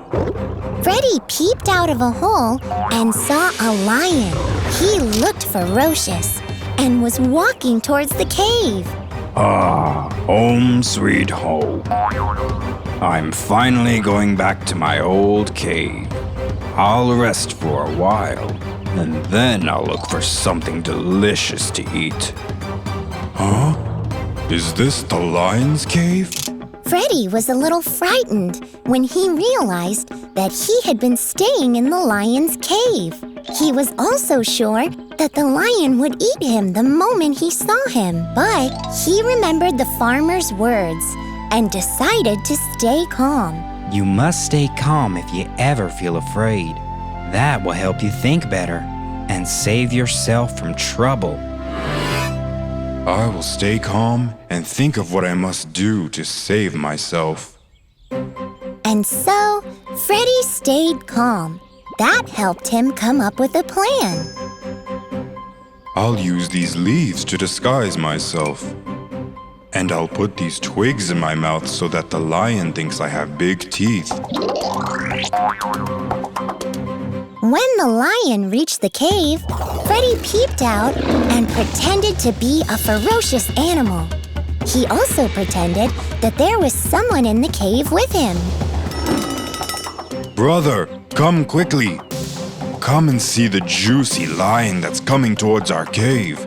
A: Freddy peeped out of a hole and saw a lion. He looked ferocious and was walking towards the cave.
T: Home sweet home. I'm finally going back to my old cave. I'll rest for a while, and then I'll look for something delicious to eat.
K: Huh? Is this the lion's cave?
A: Freddy was a little frightened when he realized that he had been staying in the lion's cave. He was also sure that the lion would eat him the moment he saw him, but he remembered the farmer's words and decided to stay calm.
T: You must stay calm if you ever feel afraid. That will help you think better and save yourself from trouble.
K: I will stay calm and think of what I must do to save myself.
A: And so, Freddy stayed calm. That helped him come up with a plan.
K: I'll use these leaves to disguise myself. And I'll put these twigs in my mouth so that the lion thinks I have big teeth.
A: When the lion reached the cave, Freddy peeped out and pretended to be a ferocious animal. He also pretended that there was someone in the cave with him.
K: Brother, come quickly. Come and see the juicy lion that's coming towards our cave.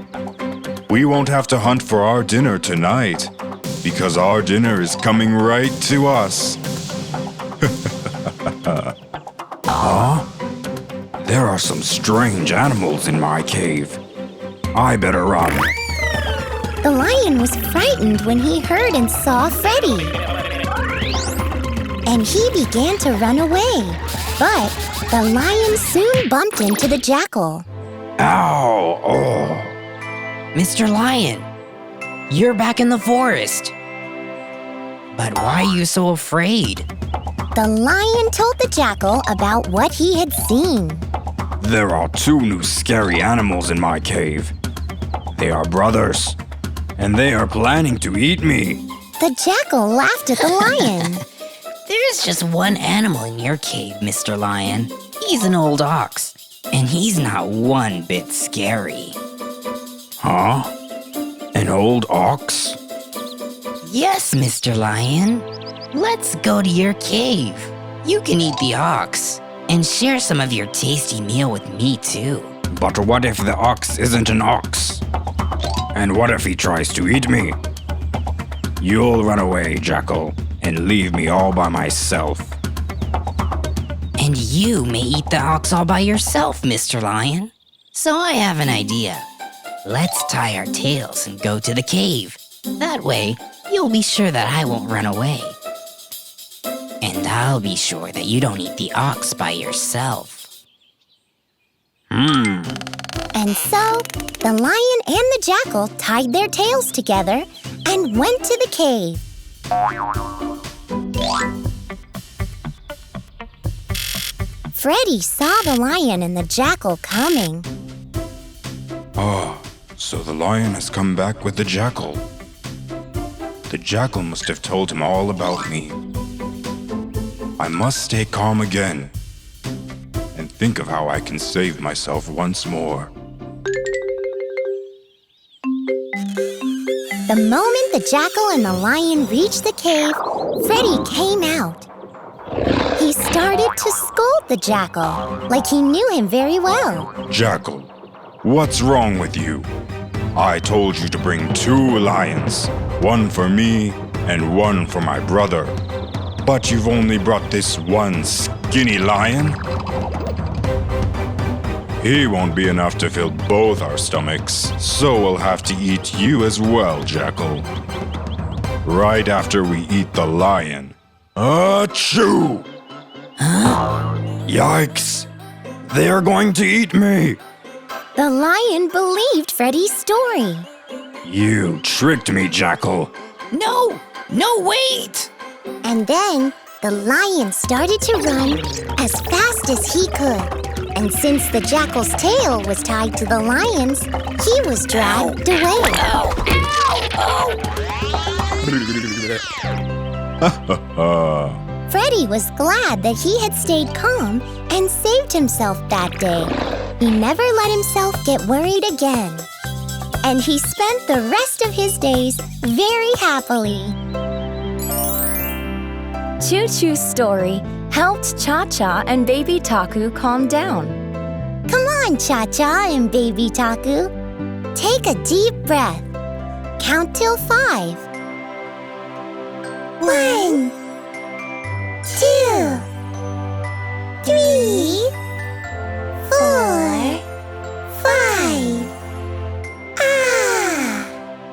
K: We won't have to hunt for our dinner tonight, because our dinner is coming right to us.
T: Huh? There are some strange animals in my cave. I better run.
A: The lion was frightened when he heard and saw Freddy. And he began to run away. But the lion soon bumped into the jackal.
T: Ow! Oh.
D: Mr. Lion, you're back in the forest. But why are you so afraid?
A: The lion told the jackal about what he had seen.
T: There are two new scary animals in my cave. They are brothers, and they are planning to eat me.
A: The jackal laughed at the lion.
D: There's just one animal in your cave, Mr. Lion. He's an old ox, and he's not one bit scary.
T: Huh? An old ox?
D: Yes, Mr. Lion. Let's go to your cave. You can eat the ox and share some of your tasty meal with me too.
T: But what if the ox isn't an ox? And what if he tries to eat me? You'll run away, jackal, and leave me all by myself.
D: And you may eat the ox all by yourself, Mr. Lion. So I have an idea. Let's tie our tails and go to the cave. That way, you'll be sure that I won't run away. And I'll be sure that you don't eat the ox by yourself.
A: And so, the lion and the jackal tied their tails together and went to the cave. Freddy saw the lion and the jackal coming.
K: So the lion has come back with the jackal. The jackal must have told him all about me. I must stay calm again and think of how I can save myself once more.
A: The moment the jackal and the lion reached the cave, Freddy came out. He started to scold the jackal, like he knew him very well.
K: Jackal, what's wrong with you? I told you to bring 2 lions, one for me and one for my brother. But you've only brought this one skinny lion? He won't be enough to fill both our stomachs, so we'll have to eat you as well, Jackal. Right after we eat the lion. Achoo! Yikes! They're going to eat me!
A: The lion believed Freddy's story.
K: You tricked me, Jackal.
R: No, wait!
A: And then the lion started to run as fast as he could. And since the jackal's tail was tied to the lion's, he was dragged away. Freddy was glad that he had stayed calm and saved himself that day. He never let himself get worried again. And he spent the rest of his days very happily.
F: ChuChu's story helped Cha-Cha and Baby Taku calm down.
A: Come on, Cha-Cha and Baby Taku. Take a deep breath. Count till 5. 1, 2, 3, 4, 5.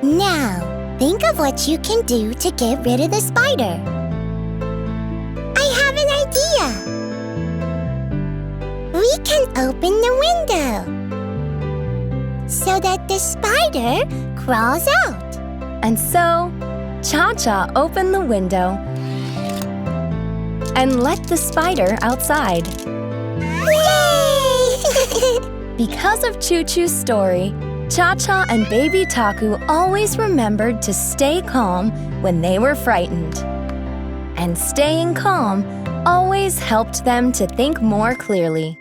A: Now, think of what you can do to get rid of the spider. I have an idea. We can open the window so that the spider crawls out.
F: And so, Cha-Cha opened the window and let the spider outside.
A: Yay!
F: Because of ChuChu's story, Cha-Cha and Baby Taku always remembered to stay calm when they were frightened. And staying calm always helped them to think more clearly.